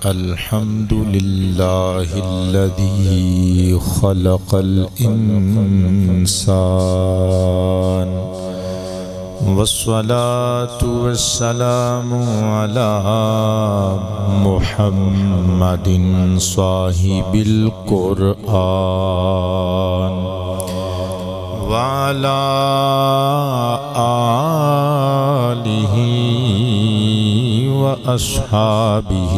الحمد لله الذي خلق الإنسان والصلاة والسلام على محمد صاحب القرآن وعلى آله وأصحابه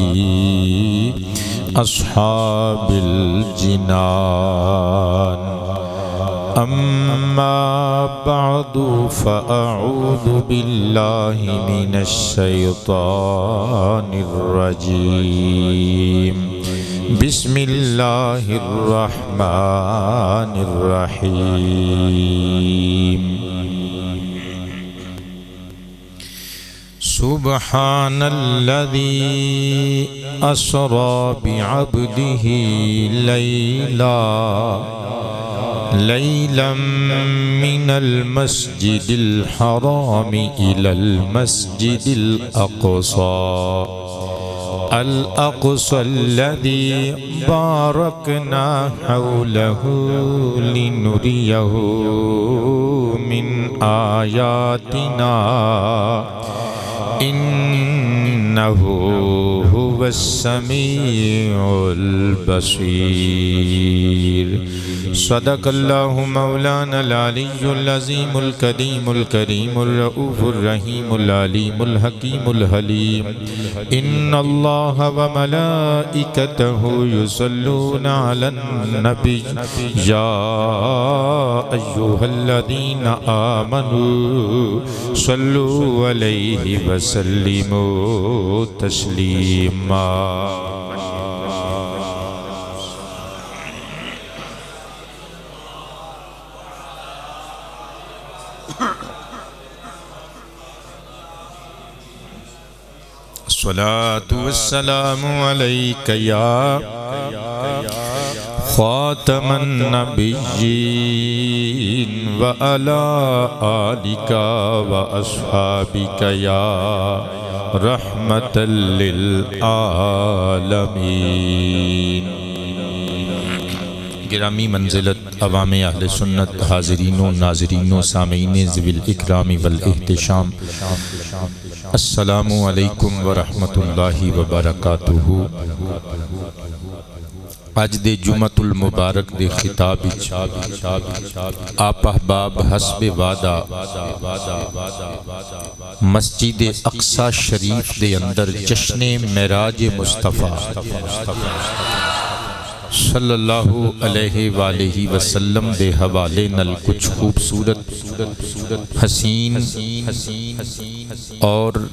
أصحاب الجنان أما بعد فأعوذ بالله من الشيطان الرجيم بسم الله الرحمن الرحيم سبحان الذي أسرى بعبده ليلا من المسجد الحرام إلى المسجد الأقصى الذي باركنا حوله لنريه من آياتنا إنه هو السميع البصير صدق الله مولانا العلي العظيم الكريم الرؤوف الرحيم العليم الحكيم الحليم إن الله وملائكته يصلون على النبي يا أيها الذين آمنوا صلوا عليه وسلموا تسليما الصلاة والسلام عليك يا خاتم النبيين وعلى آلك وأصحابك يا رحمة للعالمين گرامی منزلت عوام اہل سنت حاضرین و ناظرین و سامعین ذوی الاکرام والاحتشام السلام علیکم ورحمۃ اللہ وبرکاتہ۔ اج دے جمعۃ المبارک دے خطاب وچ آپ احباب حسب وعدہ مسجد اقصی شریف دے اندر جشن معراج مصطفیٰ صلی اللہ علیہ وآلہ وسلم دے حوالے نل کچھ خوبصورت حسین اور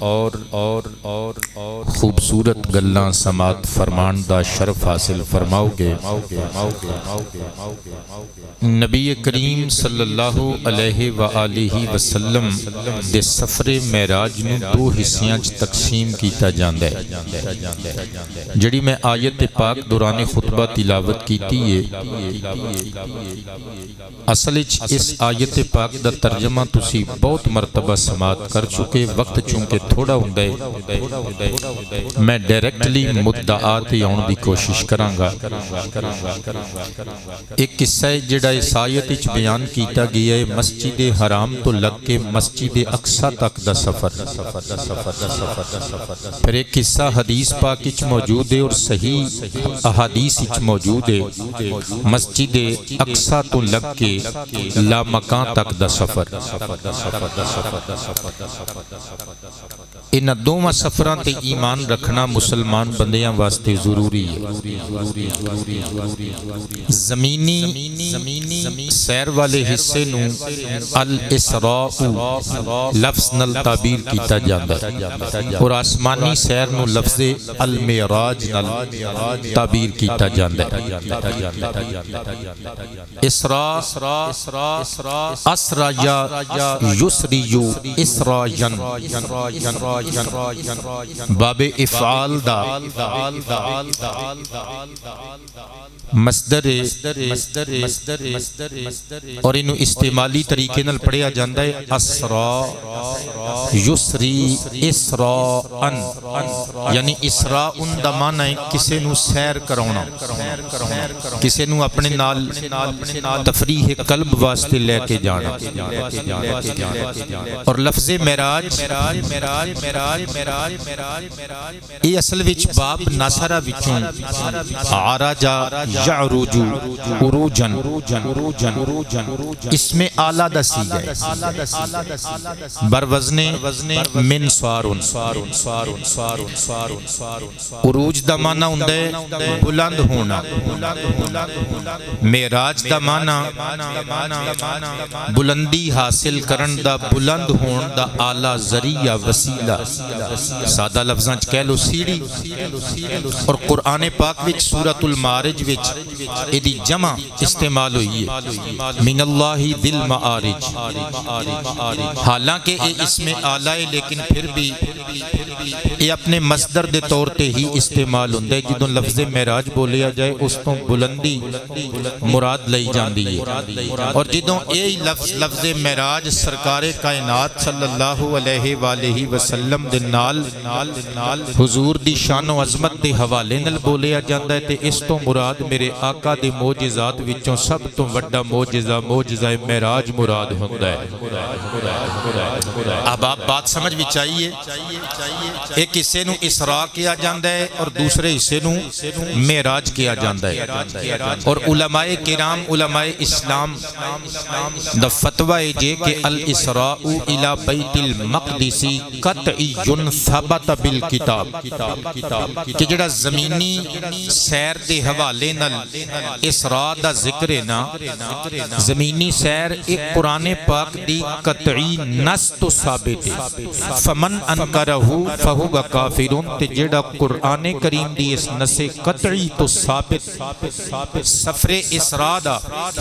خوبصورت گلاں سماعت فرمان دا شرف حاصل فرماؤ گے۔ نبی کریم صلی اللہ علیہ وآلہ وسلم دے سفر معراج نو دو حصیاں تقسیم کیتا جاندا ہے۔ جڑی میں آیت پاک دوران خطبہ تلاوت کیتی ہے، اصل اس آیت پاک دا ترجمہ تسی بہت مرتبہ سماعت کر چکے، وقت چونکہ تھوڑا ہوندا ہے میں ڈائریکٹلی مدعات آن دی کوشش کراں گا۔ ایک قصہ ہے جڑا اس آیت وچ بیان کیتا گیا ہے، مسجد حرام تو لگ کے مسجد اقصی تک دا سفر۔ پھر ایک قصہ حدیث پاک وچ موجود ہے اور صحیح احادیث وچ موجود ہے، مسجد اقصی تو لگ کے لامکان تک دا سفر۔ ان دوواں سفراں تے ایمان رکھنا مسلمان بندیاں واسطے ضروری ہے۔ زمینی سیر والے حصے نو الاسراء لفظ نل تعبیر کیتا جاندا ہے اور آسمانی سیر نو لفظ المعراج نل تعبیر کیتا جاندا ہے۔ اسراء اسرا یا یسری اسراء باب افعال دا مصدر اور انہوں استعمالی طریقے نال پڑھیا جاندا ہے اسرا یسری اسراءن، یعنی اسراء دا معنی ہے کسے نو سیر کراونا، کسے نو اپنے نال تفریح قلب واسطے لے کے جانا۔ اور لفظ معراج یہ اصل وچ باب ناصرہ وچوں عرجا یعرج عروجن اس میں اعلیٰ دا سیغہ ہے بر وزن من سوارن۔ عروج دا معنی ہوندا ہے بلند ہونا، معراج دا معنی بلندی حاصل کرن دا، بلند ہون دا اعلیٰ ذریعہ وسیلہ، سادہ لفظاں چ کہہ لو سیڑھی۔ اور قرآن پاک وچ سورۃ المعارج وچ ایدی جمع استعمال ہوئی ہے من اللہ ذی المعارج، حالانکہ یہ اسم اعلیٰ ہے لیکن پھر بھی یہ اپنے مصدر دے طور تے ہی استعمال ہوندے، جدوں لفظ معراج بولیا جائے اس تو بلندی مراد لئی جاندی ہے۔ اور جدوں یہ لفظ معراج سرکار کائنات صلی اللہ علیہ وآلہ وسلم دے نال حضور دی شان و عظمت دے حوالے نال بولیا جاندا ہے تے اس تو مراد میرے آقا دے معجزات وچوں سب تو بڑا معجزہ معراج مراد ہوندا ہے۔ اب آپ بات سمجھ بھی چاہیے، ایک حصے نو اسراء کیا جاندا ہے اور دوسرے حصے نو معراج کیا جاندا ہے۔ اور علماء کرام علماء اسلام دا فتوی ہے جے کہ الاسراء الی بیت المقدس قطعی ثبت بالکتاب، کہ جڑا زمینی سیر دے حوالے نال اسراء دا ذکر ہے نا، زمینی سیر ایک قرآن پاک دی قطعی نص تو ثابت ہے، فمن انکرہ فہو کافر، تے جڑا قرآن کریم دی اس نص قطعی تو ثابت سفر اسراء دا،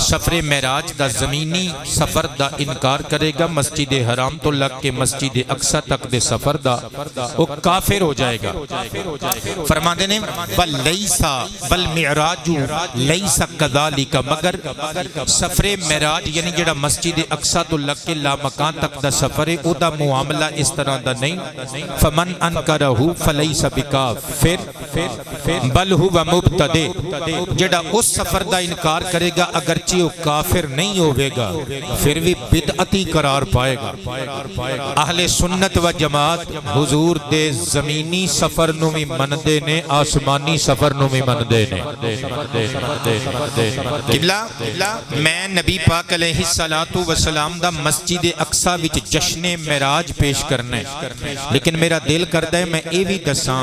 سفر معراج دا، زمینی سفر دا انکار کرے گا، مسجد حرام تو لگ کے مسجد اقصی تک دے سفر دا، وہ کافر ہو جائے گا۔ فرماندے نے بل لیسا بل معراج لیسا کذالک، مگر سفر معراج یعنی جڑا مسجد اقصی تو لگ کے لامکان تک دا سفر ہے، او دا معاملہ اس طرح دا نہیں۔ فمن انکرہ فلیس بکافر بل ہوا مبتدع، جڑا اس سفر دا انکار کرے گا اگرچہ وہ کافر نہیں ہوئے گا پھر بھی بدعتی قرار پائے گا۔ اہل سنت و جماعت حضور دے زمینی سفر نو بھی مندے نے، آسمانی سفر نو بھی مندے نے۔ قبلہ میں نبی پاک علیہ السلام دا مسجد اقصی وچ جشن معراج پیش کرنا ہے، لیکن میرا دل کردا ہے میں یہ بھی دساں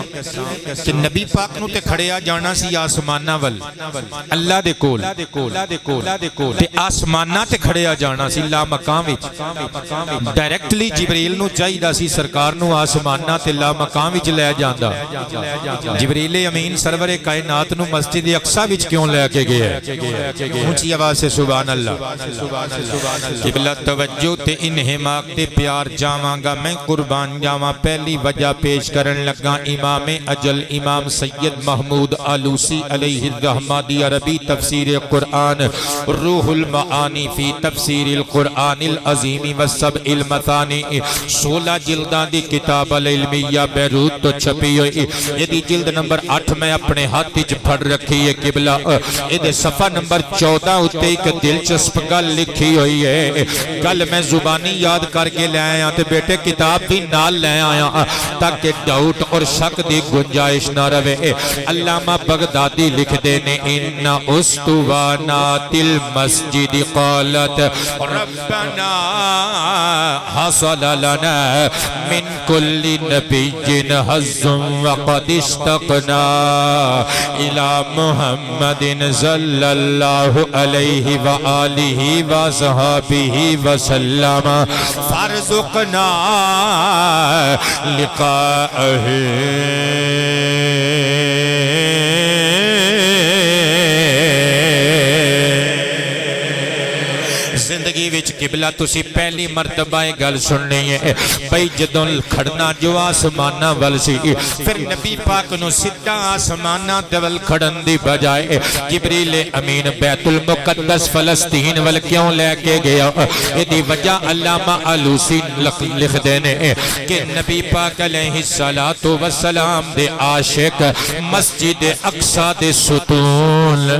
کہ نبی پاک نو تے کھڑیا جانا سی آسماناں ول اللہ دے کول، تے آسماناں تے کھڑیا جانا سی لا مقام وچ، ڈائریکٹلی جبریل نو چاہیدا سی سرکار نو آسماناں تے لا مقام وچ لے جاندا، جبریل امین سرور کائنات نو مسجد اقصی وچ کیوں لے کے گئے؟ اونچی آواز سے سبحان اللہ۔ قبلہ توجہ تے انہماک تے پیار جاواں گا میں قربان جاواں، پہلی وجہ پیش کرن لگا امام اجل امام سید محمود آلوسی علیہ الرحمہ دی عربی تفسیر قرآن روح المعانی فی تفسیر القرآن العظیم والسبع المثانی، 16 جلدان دی کتاب العلمیہ بیروت تو چھپی ہوئی، یہ دی جلد نمبر 8 میں اپنے ہاتھ وچ پھڑ رکھی ہے قبلہ، یہ دے صفحہ نمبر 14 اتے ایک دلچسپ گل لکھی ہوئی ہے، گل میں زبانی یاد کر کے لے آیا تے بیٹے کتاب بھی نال لے آیا تاکہ ڈاؤٹ اور شک دی گنجائش نہ رہے۔ علامہ بغدادی لکھ دینے ان اسطوانات المسجد قالت ربنا حصل لنا من کل نبی حظ وقد اشتقنا الى محمد صلی اللہ علیہ وآلہ وصحبہ وسلم فارزقنا لقاءہ زندگی وچ قبلہ تسی پہلی مرتبہ گل سننی ہے بھئی جدوں کھڑنا جو آسمانہ ول سی پھر نبی پاک نو سدھا آسمانہ دول کھڑن دی بجائے جبریل امین بیت المقدس فلسطین ول کیوں لے کے گیا؟ یہ وجہ علامہ آلوسی لکھ دینے کہ نبی پاک علیہ السلام دے عاشق مسجد اقصی دے ستون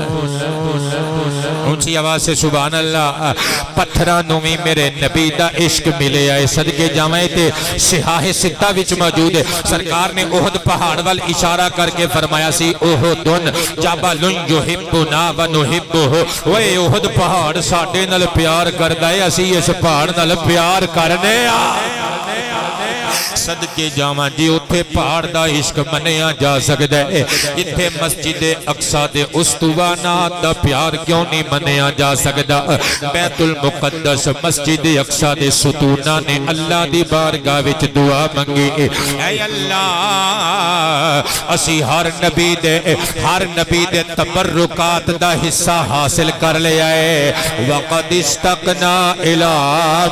اونچی آواز سے سبحان اللہ پتھرانوں میں میرے نبی دا عشق ملے آئے صدقے جامعے تے سیاہ ستہ وچ موجود ہے سرکار نے احد پہاڑ وال اشارہ کر کے فرمایا سی احدن جبل یحبنا و نحبہ وے احد پہاڑ ساڈے نال پیار کردا ہے اسی اس پہاڑ نال پیار کرنے صدقے جاواں جی اتھے پہاڑ دا عشق منیا جا سکدا ہے اتھے مسجد اقصی دے اسطوانات دا پیار کیوں نہیں منیا جا سکدا؟ بیت المقدس مسجد اقصی دے ستوناں نے اللہ دی بارگاہ وچ دعا منگی اے اللہ اسی ہر نبی دے تبرکات دا حصہ حاصل کر لیا ہے وقد استقنا الی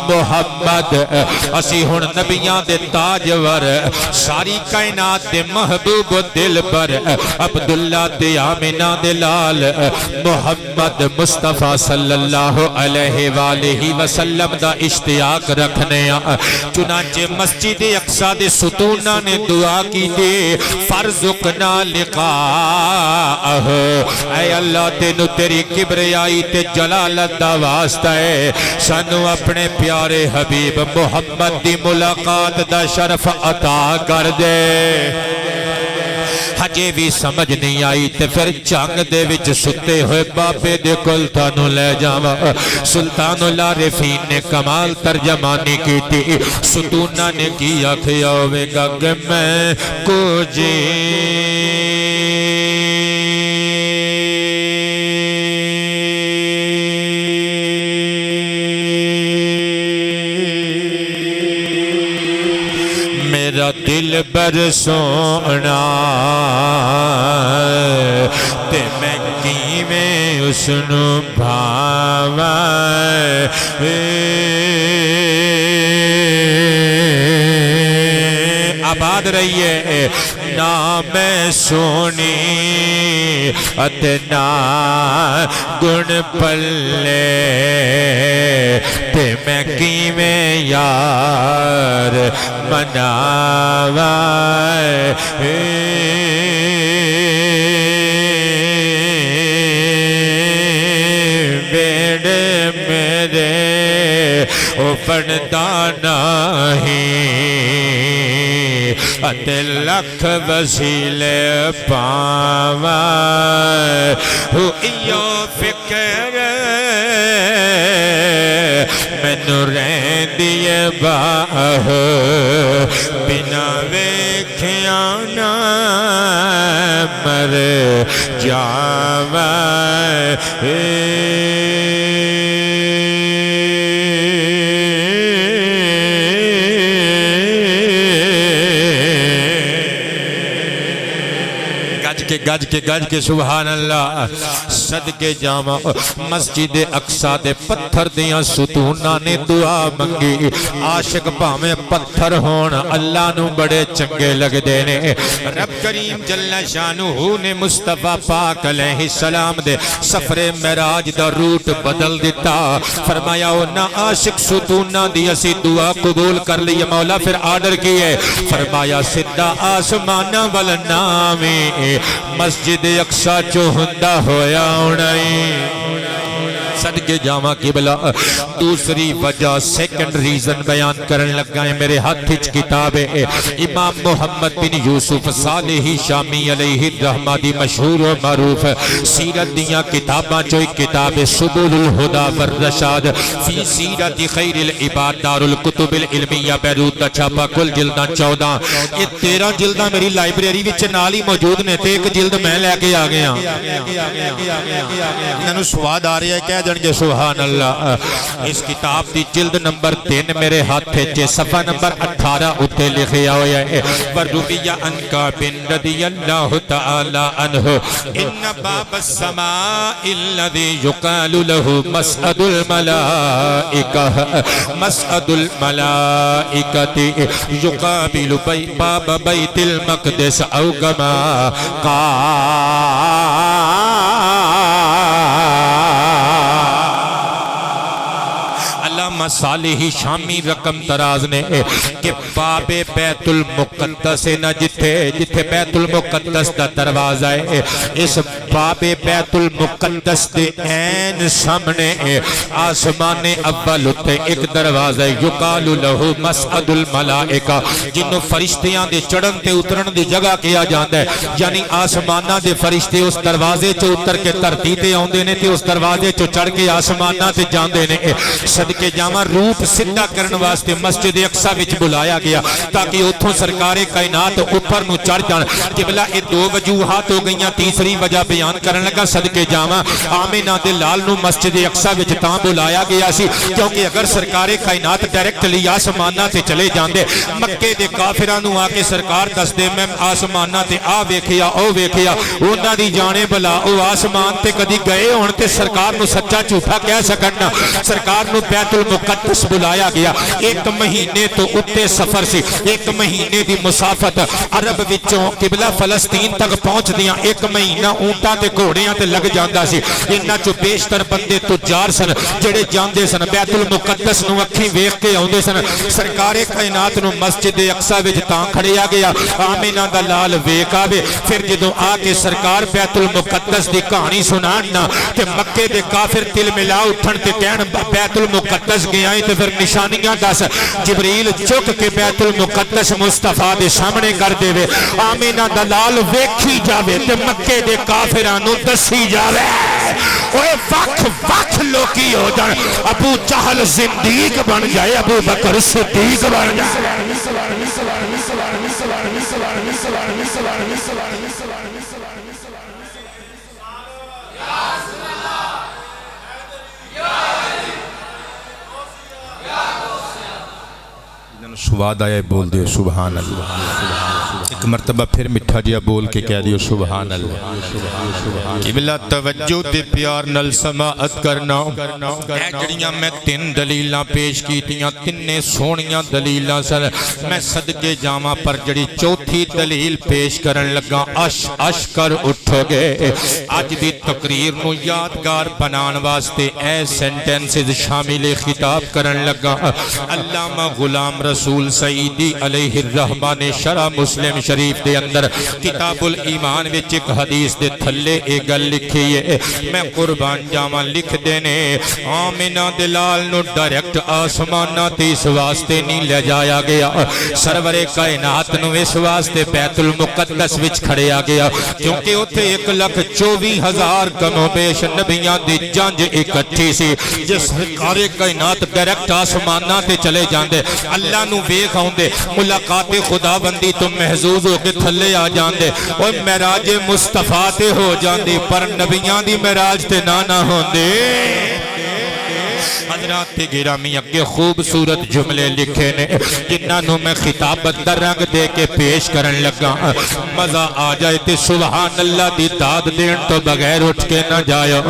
محمد اسی ہن نبیاں دے تاجور ساری کائنات دے محبوب دل پر عبداللہ دے آمنہ دے لال محمد مصطفیٰ صلی اللہ علیہ وآلہ وسلم دا اشتیاق رکھنے چنانچہ مسجد اقصی دے ستونہ نے دعا کی دے فرزقنا لقاءہ اے اللہ تینو تیری کبریائی تے جلالت دا واسطہ ہے سانو اپنے پیارے حبیب محمد دی ملاقات دا شرف عطا کر دے ہجے بھی سمجھ نہیں آئی تے پھر چنگ دے وچ ستے ہوئے بابے دے کول تانوں لے جاواں سلطان العارفین نے کمال ترجمانی کی تھی ستونہ نے کی آکھیا ہوئے گا کہ میں کو جی میرا دل بر سونا تے میں کیویں اس نو بھاواں آباد رہیے نہ میں سونی اتے نہ گن پلے تے میں کیویں یار مناواں بیڑے میرے او پڑھدا نہیں اتے لکھ وسیلے پاواں ہو ایو فکر مینوں رہندی ہے باہ بنا ویکھیا نہ مر جاواں گج کے سبحان اللہ صدقے جاواں مسجد اقصی دے پتھر دیاں ستوناں نے دعا منگی عاشق بھاویں پتھر ہون اللہ نو بڑے چنگے لگدے نے رب کریم جل شانہ نے مصطفیٰ پاک علیہ السلام دے سفر معراج دا روٹ بدل دیتا فرمایا او نہ عاشق ستوناں دی اسی دعا قبول کر لی مولا پھر آرڈر کیے فرمایا سدھا آسماناں ول ناویں مسجد اقصی چو ہندہ ہویا صدقے جاواں قبلہ دوسری وجہ سیکنڈ ریزن بیان کرنے لگا ہے میرے ہاتھ ہچ کتاب ہے امام محمد بن یوسف صالحی شامی علیہ الرحمہ دی مشہور و معروف سیرت دیاں کتاباں جو ایک کتاب سبل الہدا والرشاد فی سیرت خیر العباد دار الکتب العلمیہ بیروت دا چھاپا کل جلداں 14 یہ 13 جلداں میری لائبریری وچ نال ہی موجود نے تے ایک جلد میں لے کے آ گیا انہوں سواد آ رہی ہے کہہ جان گے سبحان اللہ. اس کتاب دی جلد نمبر 3 میرے ہاتھ چ صفحہ نمبر 18 اتے لکھیا ہویا ہے وروی عن کعب رضی اللہ تعالی عنہ ان باب السماء الذي يقال له مسعد الملائکہ مسعد الملائکہ یقابل باب بیت المقدس او کما علامہ صالح شامی رقم تراز نے کہ باب بیت المقدس نہ جتھے بیت المقدس دا دروازہ ہے اس باب بیت المقدس دے این سامنے آسمان اول اتے ایک دروازہ ہے یقال لہو مسعد الملائکہ جنہوں فرشتیاں دے چڑھن تے اترن دی جگہ کیا جاندہ ہے یعنی آسمانہ دے فرشتے اس دروازے چو اتر کے ترتی تے آندے نے تے اس دروازے چو چڑھ کے آسمانہ تے جاندے نے صدقے جامع روٹ سدھا کرن واسطے مسجد اقصی وچ بلایا گیا تاکہ اتھوں سرکار کائنات اوپر نو چڑھ جان قبلہ یہ دو وجوہات ہو گئیاں تیسری وجہ بیان کرن لگا صدقے جامع آمینہ دے لال نو مسجد اقصی وچ تاں بلایا گیا سی کیونکہ اگر سرکار کائنات ڈائریکٹلی آسمانہ تے چلے جاندے مکے دے کافراں نو آ کے سرکار دس دے میں آسمانہ تے آ ویکھیا او ویکھیا انہاں دی جانے بلا او آسمان تے کدی گئے ہون تے سرکار نو سچا جھوٹا کہہ سکنا سرکار نو بیت المقدس بلایا گیا ایک مہینے تو اتے سفر سی ایک مہینے دی مسافت عرب وچوں قبلہ فلسطین تک پہنچ دیاں ایک مہینہ اونٹاں تے گھوڑیاں تے لگ جاندا سی انہاں چو بیشتر بندے تجار سن جڑے جاندے سن بیت المقدس نو اکھیں ویکھ کے آوندے سن سرکار کائنات نو مسجد اقصی وچ تاں کھڑیا گیا آمینہ دا لال ویکھ آوے پھر جدوں آ کے سرکار بیت المقدس دی کہانی سنانا تے مکے دے کافر تل ملا اٹھن تے کہن بیت المقدس گیا تے پھر نشانیاں دس جبریل چک کے بیت المقدس مصطفیٰ دے سامنے کر دے وے آمینہ دلال ویکھی جاوے تے مکے دے کافرانو دسی جاوے اوے وقت لوکی ہو جان ابو جہل زندیق بن جائے ابو بکر صدیق بن جائے سواد آیا بول دیو سبحان اللہ ایک مرتبہ پھر مٹھا جیا بول کے کہہ دیو سبحان اللہ قبلہ توجہ دے پیار نل سماعت کرنا اے جڑیاں میں 3 دلیلاں پیش کیتیاں 3 سونیاں دلیلاں سن میں صدقے جامع پر جڑی چوتھی دلیل پیش کرن لگا اش کر اٹھو گے آج دی تقریر نو یادگار بنان واسطے اے سینٹنسز شامل خطاب کرن لگا علامہ غلام رسول سعیدی علیہ الرحمہ نے شرح مسلم شریف دے اندر کتاب الایمان وچ ایک حدیث دے تھلے ایک گل لکھی ہے میں قربان جاواں لکھ دینے آمینہ دلال نو ڈائریکٹ آسمانہ تے اس واسطے نہیں لے جایا گیا سرور کائنات نو اس واسطے بیت المقدس وچ کھڑیا گیا کیونکہ اتھے 1,24,000 کم و بیش نبیاں دی جنج اکٹھی سی جس سرکار کائنات ڈائریکٹ آسمانہ تے چلے جاندے اللہ نو ویکھ آوندے ملاقات خدا بندی تو محظوظ ہو کے تھلے آ جاندے اور معراج مصطفیٰ تے ہو جاندی پر نبیاں دی معراج تے نہ ہوندے حضرات گرامی اگے خوبصورت جملے لکھے نے جنہاں نو میں خطابت در رنگ دے کے پیش کرن لگا مزہ آ جائے تے سبحان اللہ دی داد دین تو بغیر اٹھ کے نہ جائے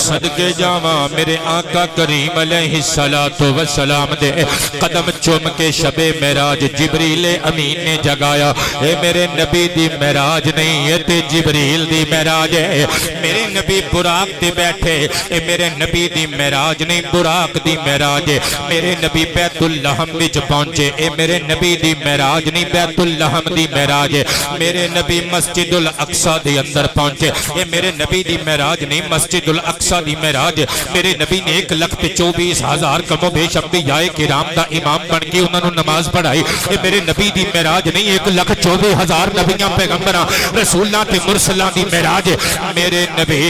صدقے جاواں میرے آقا کریم علیہ السلام دے قدم چوم کے شب معراج جبریل امین نے جگایا اے میرے نبی دی معراج نہیں ہے تے جبریل دی معراج ہے میرے نبی براق تے بیٹھے اے میرے نبی دی معراج نہیں براق دی معراج ہے میرے نبی بیت اللحم وچ پہنچے اے میرے نبی دی معراج نہیں بیت اللحم دی معراج ہے میرے نبی مسجد الاقصی دے اندر پہنچے اے میرے نبی دی معراج نہیں مسجد الاقصی دی معراج ہے میرے نبی نے 1,24,000 کم و بیش انبیاء کرام دا امام بن کے انہوں نے نماز پڑھائی اے میرے نبی دی معراج نہیں 1,24,000 نبیاں پیغمبراں رسولاں تے مرسلاں دی معراج ہے میرے نبی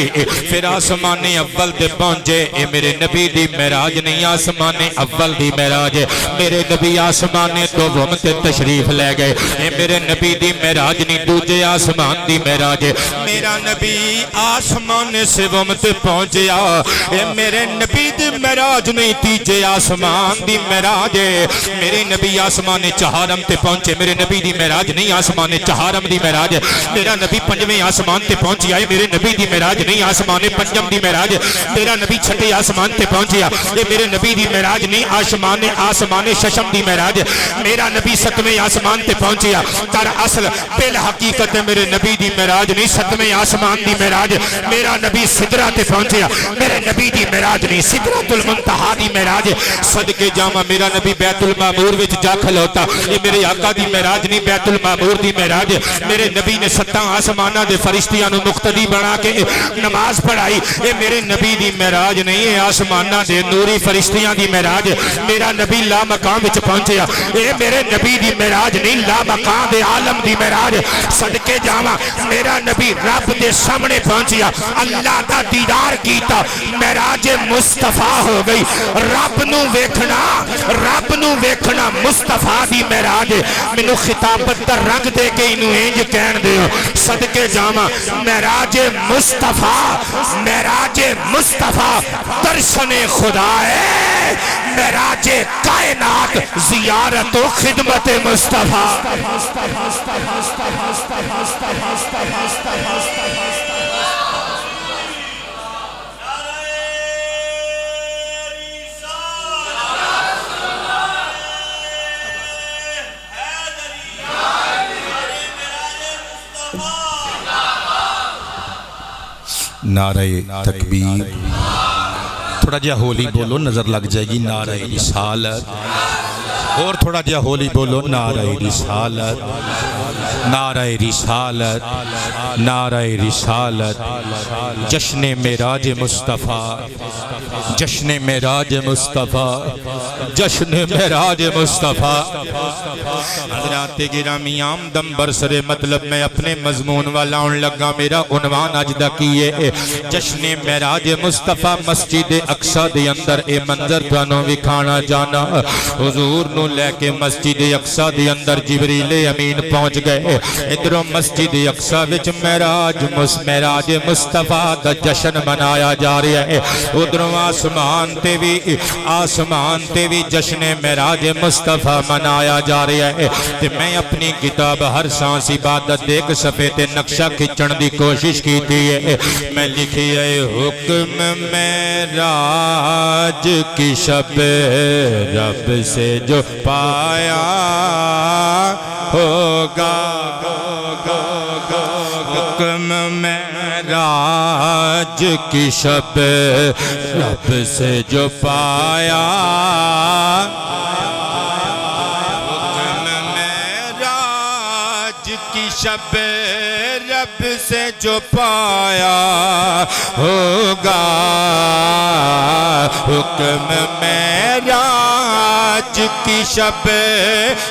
پھر آسمان اول تے پہنچے اے میرے نبی دی معراج معراج نہیں آسمان اول دی معراج ہے میرے نبی آسمان دوم تے تشریف لے گئے اے میرے نبی دی معراج نہیں دوجے آسمان دی معراج ہے میرا نبی آسمان سوم تے پہنچیا اے میرے نبی دی معراج نہیں تیجے آسمان دی معراج ہے میرے نبی آسمان چہارم تے پہنچے میرے نبی دی معراج نہیں آسمان چہارم دی معراج ہے میرا نبی پنجویں آسمان تے پہنچیا اے میرے نبی دی معراج نہیں آسمان پنجم دی معراج ہے میرا نبی چھٹے آسمان تے پہنچیا اے میرے نبی دی معراج نہیں آسمان ششم دی معراج ہے میرا نبی ستویں آسمان تے پہنچیا در اصل بالحقیقت میرے نبی دی معراج نہیں ستویں آسمان دی معراج ہے میرا نبی سدرہ تے پہنچیا میرے نبی دی معراج نہیں سدرۃ المنتہا دی معراج ہے صدقے جاواں میرا نبی بیت المعمور وچ جا کھلوتا یہ میرے آقا دی معراج نہیں بیت المعمور دی معراج ہے میرے نبی نے ستاں آسماناں دے فرشتیاں نو مقتدی بنا کے نماز پڑھائی یہ میرے نبی دی معراج نہیں ہے آسماناں دے نوری فرشتیاں دی معراج ہے میرا نبی لا مقام وچ پہنچیا یہ میرے نبی دی معراج نہیں لا مقام دے عالم دی معراج ہے صدقے جاواں میرا نبی رب دے سامنے پہنچیا اللہ دا دیدار کیتا معراج مصطفیٰ ہو گئی رب نو ویکھنا مصطفیٰ دی معراج ہے مینوں خطابت دا رنگ دے کے انہوں انج کہن دیو صدقے جاواں معراج مصطفیٰ درشن خدا ہے معراج کائنات زیارت و خدمت مصطفیٰ نعرہ تکبیر تھوڑا جہا ہولی بولو نظر لگ جائے گی نعرہ رسالت اور تھوڑا جہا ہولی بولو نعرہ رسالت نعرہ رسالت نعرہ رسالت جشن معراج مصطفیٰ جشن معراج مصطفیٰ جشن معراج مصطفیٰ حضرات گرامی آمدم برسر مطلب میں اپنے مضمون والا ان لگا میرا عنوان اجدہ کیے جشن معراج مصطفیٰ مسجد اقصی دے اندر اے منظر توانوں وکھانا جانا حضور نو لے کے مسجد اقصی دے اندر جبریل امین پہنچ گئے ادھروں مسجد اقصی وچ معراج مصطفیٰ دا جشن منایا جا رہا ہے ادھروں آسمان تے بھی جشن معراج مصطفیٰ منایا جا رہا ہے تے میں اپنی کتاب ہر سانس عبادت ایک صفحے تے نقشہ کھچن دی کوشش کی تھی میں لکھی ہے حکم معراج کی شب رب سے جو پایا ہوگا حکم معراج کی شب رب سے جو پایا حکم معراج کی شب رب سے جو پایا ہوگا حکم معراج کی شب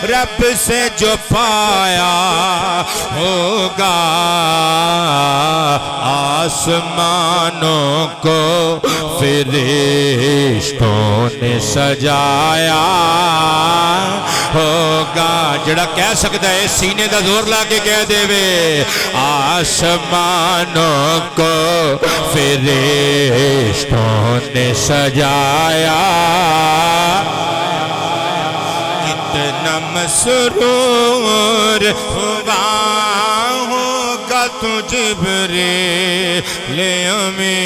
رب سے جو پایا ہوگا آسمانوں کو فرشتوں نے سجایا ہوگا جڑا کہہ سکتا ہے سینے دا زور لا کے کہہ دے وے آسمانوں کو فرشتوں نے سجایا کتنا مسرور ہوا ہوگا تو جبریل امین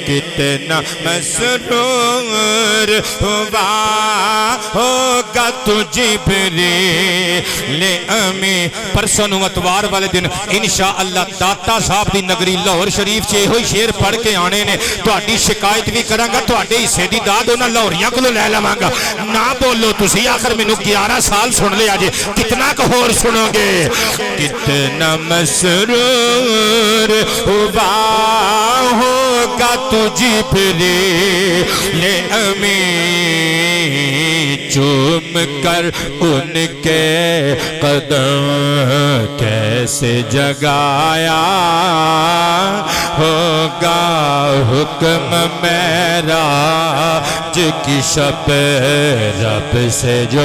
کتنا مسرور ہوا ہوگا تو جبریل امین پرسوں اتوار والے دن انشاءاللہ داتا صاحب دی نگری لاہور شریف چے ہوئی شیر پڑھ کے آنے نے تو آڈی شکایت بھی کروں گا تو آڈی حصے دی داد انہاں لاہوریاں کو لے لواں گا نہ بولو تسی آخر میں 11 سال سن لے آجے کتنا کہور سنو گے کتنا مسرور ہوا ہوگا تو جبریل امین چوم کر ان کے قدم کیسے جگایا ہوگا حکم میرا کی شب رب سے جو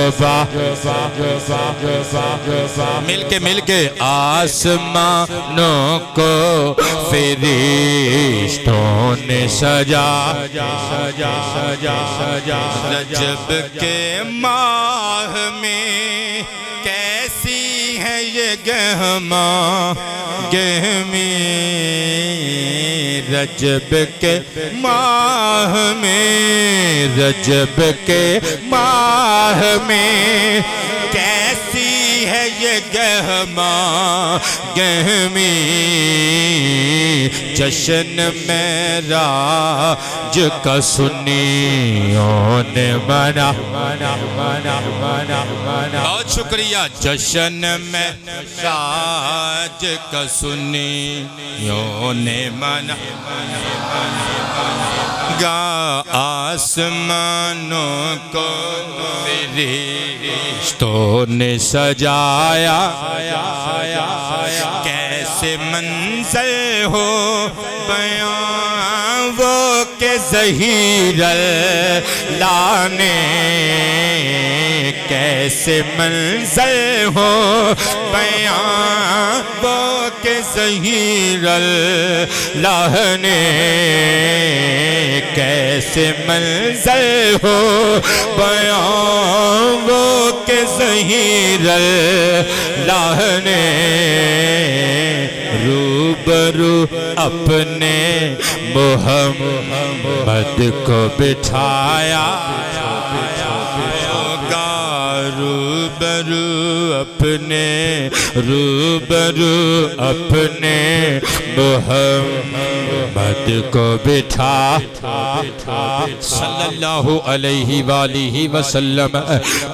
مل کے آسمانوں کو فرشتوں نے سجا رجب کے ماہ میں کیسی ہے یہ گہمی رجب کے ماہ میں کیسی ہے یہ گہمی جشن میرا کا سنیوں نے منا بہت شکریہ جشن میں راج کا سنیوں نے منا گا آسمانوں کو فرشتوں نے سجایا کیسے منظر ہو بیان وہ کہ ظہیر لانے کیسے منظر ہو بیان وہ کہ ظہیر لانے کیسے منظر ہو بیان وہ کہ ظہیر لانے روبرو اپنے محمد کو بٹھایا روبرو اپنے محمد کو بٹھا صلی اللہ علیہ وآلہ وسلم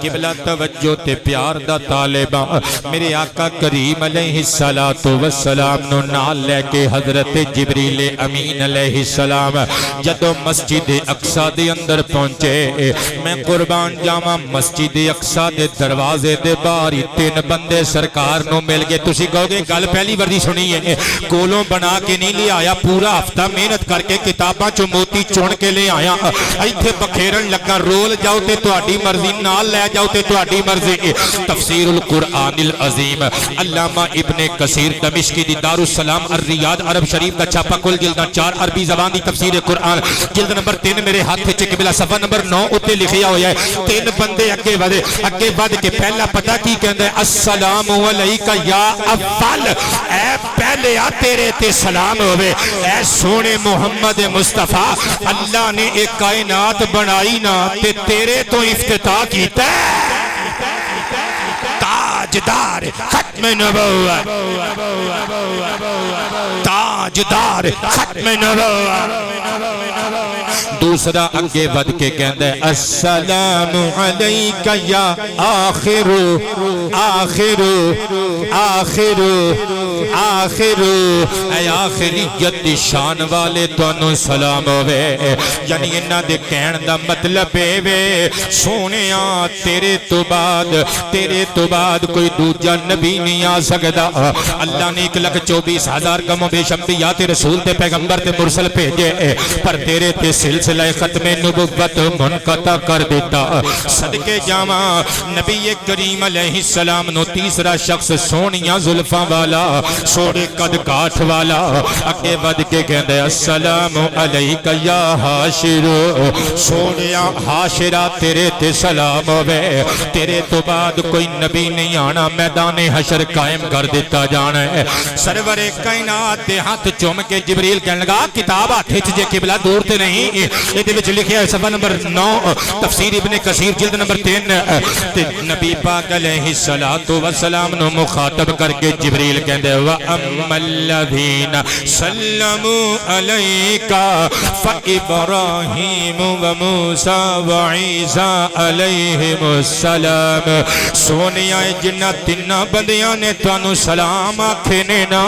قبلہ توجہ تے پیار دا طالبہ میرے آقا کریم علیہ السلام نو نال لے کے حضرت جبریل امین علیہ السلام جدو مسجد اقصی دے اندر پہنچے میں قربان جاواں مسجد اقصی دے دروازے دے باہر تین بندے سرکار نو مل گئے تسی کہو گے گل پہلی وردی سنی ہے کولوں بنا کے نہیں لے آیا پورا ہفتہ محنت کر کے کتاباں چو موتی چون کے لے آیا ایتھے بکھیرن لگا رول جاؤ تے تہاڈی مرضی نال لے جاؤ تے تہاڈی مرضی تفسیر القرآن العظیم علامہ ابن کثیر دمشقی دی دارالسلام الریاض عرب شریف کا چھاپا کل جلداں 4 عربی زبان دی تفسیر قرآن جلد نمبر 3 میرے ہاتھ وچ قبلہ صفحہ نمبر 9 اتے لکھیا ہویا ہے تین بندے اگے ودھ کے پہلا پتہ کی کہندا ہے السلام علیکہ یا اول اے پہلے آ تیرے تے سلام ہوئے اے سونے محمد مصطفیٰ اللہ نے ایک کائنات بنائی نا تے تیرے تو افتتاح کیتا ہے تاجدار ختم نبوت تاجدار ختم نبوت دوسرا اگے بدھ کے کہندہ ہے السلام علیکہ یا اے آخریت شان والے تانوں سلام ہوئے یعنی انہاں دے کہن دا مطلب ہے سونیاں تیرے تو بعد کوئی دوجا نبی نہیں آ سکدا اللہ نے 1,24,000 کم و بیش انبیاء تے رسول تے پیغمبر تے مرسل بھیجے پر تیرے تے سلسلہ ختم نبوت منقطع کر دیتا صدقے جاواں نبی کریم علیہ السلام نو تیسرا شخص سونیاں زلفاں والا سوڑے قد کاٹھ والا اگے بدھ کے کہندے السلام علیکہ یا حاشر سونیاں حاشرہ تیرے تے سلام ہوئے تیرے تو بعد کوئی نبی نہیں آنا میدان حشر قائم کر دیتا جانا ہے سرور کائنات دے ہاتھ چوم کے جبریل کہنے لگا کتاب ہاتھ وچ جے قبلہ دور تے نہیں یہ وچ لکھیا ہے صفحہ نمبر 9 تفسیر ابن کثیر جلد نمبر 3 تے نبی پاک علیہ السلام نو مخاطب کر کے جبریل کہندے وَأَمَّا الَّذِينَ سَلَّمُوا عَلَيْكَ فَإِبْرَاهِيمُ وَمُوسَى وَعِيسَى عَلَيْهِمُ السَّلَامُ سونیاں جنہ تینہ بندیاں نے توانو سلام آکھے نے نا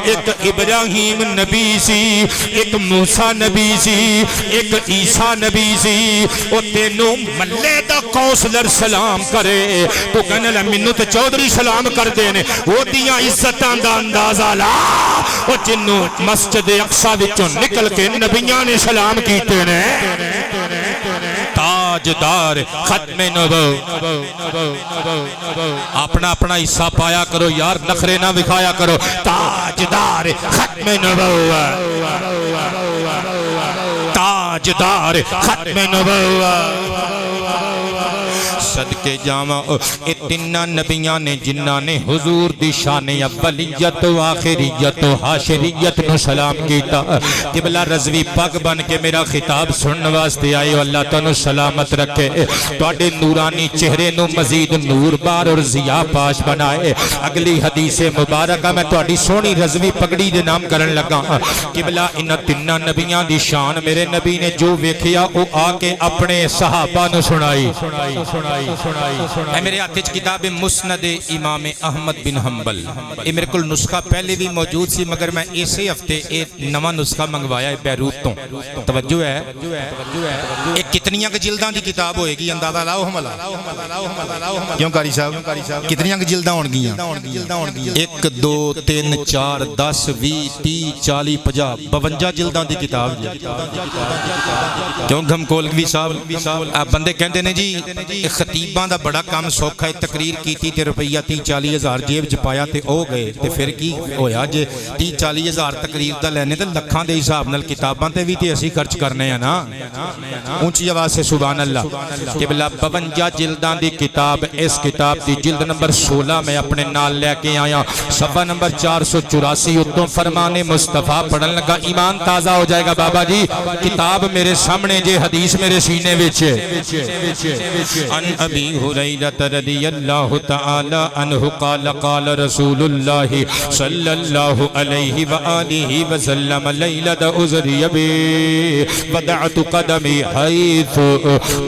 ایک ابراہیم نبی سی ایک موسیٰ نبی سی ایک عیسیٰ نبی سی او تینوں ملے دا کونسلر سلام کرے تو کہنے لے منو تے چودھری سلام کر دینے وہ دیاں عزتاں دا اندازہ لا او جنوں مسجد اقصی وچوں نکل کے نبیاں نے سلام کیتے نے تاجدار ختم نبوت اپنا اپنا حصہ پایا کرو یار نخرے نہ دکھایا کرو تاجدار ختم نبوت تاجدار ختم نبوت صدقے جاواں اے تیناں نبیاں نے جنہاں نے حضور دی شان اولیت و آخریت و حاشریت نو سلام کیتا قبلہ رضوی پاک بن کے میرا خطاب سنن واسطے آئے اللہ تانوں سلامت رکھے تواڈے نورانی چہرے نو مزید نور بار اور ضیاء پاش بنائے اگلی حدیث مبارکہ میں تواڈی سونی رضوی پگڑی دے نام کرن لگا قبلہ انہاں تیناں نبیاں دی شان میرے نبی نے جو ویکھیا او آ کے اپنے صحابہ نو سنائی اے میرے ہاتھ وچ کتاب مسند امام احمد بن حنبل اے میرے کول نسخہ پہلے بھی موجود سی مگر میں اسی ہفتے ایک نواں نسخہ منگوایا ہے بیروت تو توجہ ہے اے کتنیاں کہ جلداں دی کتاب ہوئے گی اندازہ لاؤ حملہ کیوں قاری صاحب کتنیاں کہ جلداں ہون گیاں 1 2 3 4 10 20 30 40 50 52 جلداں دی کتاب کیوں گھمکولوی صاحب آپ بندے کہندے نے جی خطیباں دا بڑا کام سوکھا ہے تقریر کیتی تے روپیہ 30-40 ہزار جیب چ پایا تے او گئے تے پھر کی ہویا جے 30-40 ہزار تقریر دا لینے تے لکھاں دے حساب نال کتاباں تے وی تے اسی خرچ کرنے ہیں نا اونچی آواز سے سبحان اللہ کہ بلا 52 جلداں دی کتاب اس کتاب دی جلد نمبر 16 میں اپنے نال لے کے آیا صفحہ نمبر 484 اتوں فرمان مصطفیٰ پڑھن لگا ایمان تازہ ہو جائے گا بابا جی کتاب میرے سامنے جے حدیث میرے سینے وچ عن ابی ہریرہ رضی اللہ تعالی عنہ قال قال رسول اللہ صلی اللہ علیہ وآلہ وسلم لیلۃ عذری بی وضعت قدمی حیث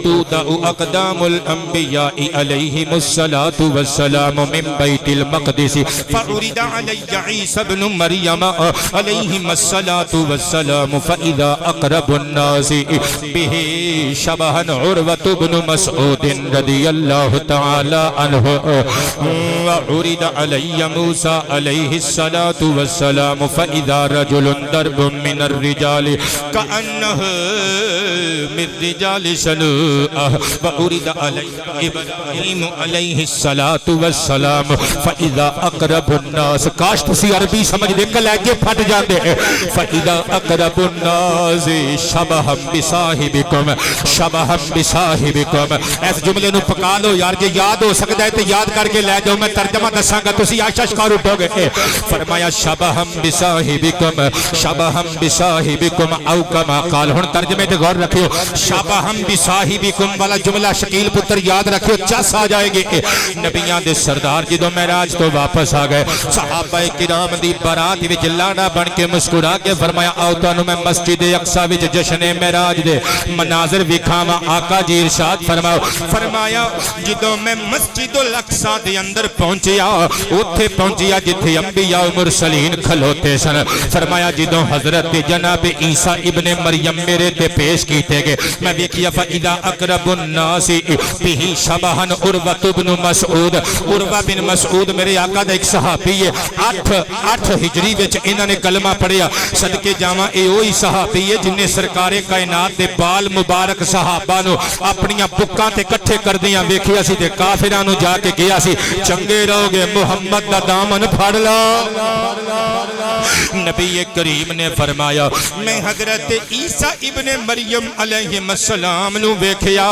تودع اقدام الانبیاء علیہم الصلاة والسلام من بیت المقدس فعرض علی عیسی بن مریم علیہم الصلاة والسلام فاذا اقرب الناس به شبہا عروۃ بن مسعود رضی اللہ تعالی عنہ وعرض علی موسیٰ علیہ الصلاة والسلام فاذا رجل ضرب من الرجال کأنہ من رجال شنوءہ وعرض علی ابراہیم علیہ الصلاة والسلام فاذا اقرب الناس کاش تسی عربی سمجھ دے کلیجے پھٹ جاندے فاذا اقرب الناس شبہا بصاحبکم شبہا بصاحبکم ایس جملے نو پکا لو یار جے یاد ہو سکتا ہے تو یاد کر کے لے جاؤ میں ترجمہ دساں گا تسی آششکار اٹھو گے فرمایا شبہم بصاحبکم شبہم بصاحبکم او کما قال ہن ترجمے تے غور رکھیو شبہم بصاحبکم والا جملہ شکیل پتر یاد رکھیو چس آ جائے گی نبیاں دے سردار جدوں معراج تو واپس آ گئے صحابہ کرام دی بارات وچ لاڑا بن کے مسکرا کے فرمایا آؤ تانوں میں مسجد اقصی وچ جشن معراج دے مناظر وکھاواں آقا جی ارشاد فرمایا جدوں میں مسجد الاقصی دے اندر پہنچیا اوتھے پہنچیا جتھے انبیاء و مرسلین کھلوتے سن فرمایا جدوں حضرت جناب عیسیٰ ابن مریم میرے تے پیش کیتے گئے میں ویکھیا فاذا اقرب الناس به شبہا عروۃ بن مسعود عروہ بن مسعود میرے آقا دا ایک صحابی ہے 8 ہجری وچ انہاں نے کلمہ پڑھیا صدقے جاواں اے وہی صحابی ہے جن نے سرکار کائنات دے بال مبارک صحابہ نو اپنیاں بکاں تے کٹھے کر دیاں ویکھیا سی تے کافراں نو جا کے گیا سی چنگے رہو گے محمد دا دامن پھڑ لو نبی کریم نے فرمایا میں حضرت عیسیٰ ابن مریم علیہ السلام نو ویکھیا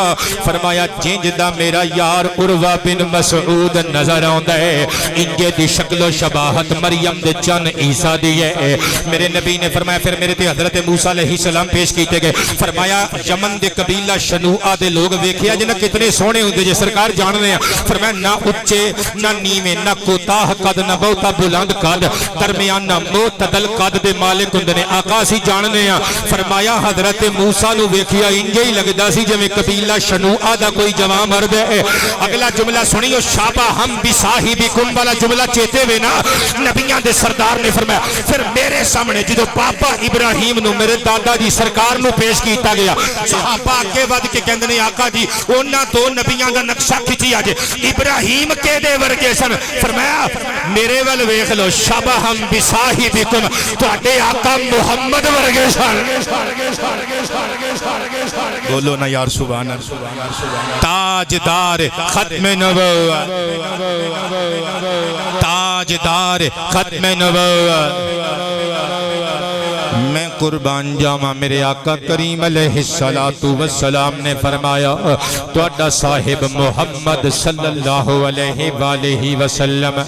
فرمایا جنج دا میرا یار عروہ بن مسعود نظر آندا ہے انجے دی شکل و شباہت مریم دے چن عیسیٰ دی ہے میرے نبی نے فرمایا پھر میرے تے حضرت موسیٰ علیہ السلام پیش کیتے گئے فرمایا یمن دے قبیلہ شنوءہ دے لوگ ویکھیا جنہ کتنے سونے ہوندے جے سرکار جان رہے ہیں فرمایا نہ اچے نہ نیویں نہ کوتاہ قد نہ بہتا بلند قد درمیان نہ معتدل قد دے مالک ہوندے نے آقا سی جان رہے ہیں فرمایا حضرت موسیٰ نو ویکھیا انج انجے ہی لگدا سی جویں قبیلہ شنوعہ دا کوئی جوان مرد ہے. اگلا جملہ سنیو شابہ ہم بصاحبکم والا جملہ چیتے ہوئے نا نبیاں دے سردار نے فرمایا پھر میرے سامنے جدو پاپا ابراہیم نو میرے دادا جی سرکار نو پیش کیتا گیا صحابہ آگے ود کے کہندے نے آقا جی انہاں تو نبیاں دا نقشہ کھچی آجے ابراہیم کے دے ورگے سن. فرمایا میرے ول ویکھ لو شابہ ہم بصاحبکم تواڈے آقا محمد ورگے سن. بولو نا یار سبحان اللہ. تاجدار ختم نبوت تاجدار ختم نبوت میں قربان جاواں میرے آقا کریم علیہ السلام نے فرمایا تواڈا صاحب محمد صلی اللہ علیہ وآلہ وسلم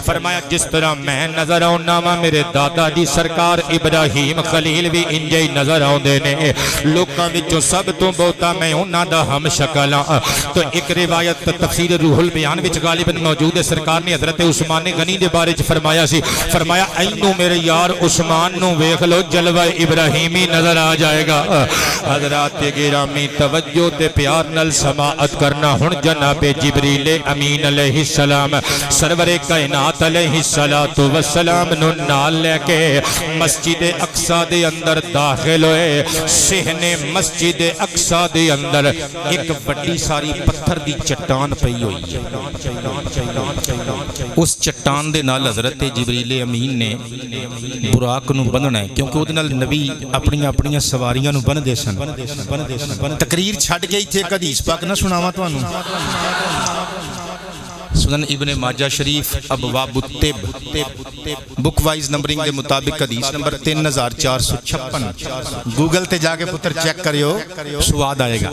فرمایا جس طرح میں نظر آنا وا میرے دادا جی سرکار ابراہیم خلیل بھی انجے ہی نظر آوندے نے. لوکاں وچوں سب تو بہتا میں انہاں دا ہم شکل ہاں. تو ایک روایت تفسیر روح البیان وچ غالباً موجود ہے سرکار نے حضرت عثمان غنی دے بارے چ فرمایا سی فرمایا اینو میرے یار عثمان نو ویکھ لو جلوہ ابراہیمی نظر آ جائے گا. حضرات گرامی توجہ تے پیار نال سماعت کرنا ہن جناب جبریل امین علیہ السلام سرور کائنات علیہ السلام نو نال لے کے مسجد اقصی دے اندر داخل ہوئے. صحن مسجد اقصی دے اندر ایک بڑی ساری پتھر دی چٹان پئی ہوئی ہے. اس چٹان دے نال حضرت جبریل امین نے براق نو بننا ہے کیونکہ وہ نبی اپنی اپنی سواریاں نو بن دے سن. تقریر چھڑ کے ایتھے ایک حدیث پاک نہ سناواں تانوں. سنن ابن ماجہ شریف ابواب الطب بک وائز نمبرنگ کے مطابق حدیث نمبر 3456 گوگل تے جا کے پتر چیک کریو سواد آئے گا.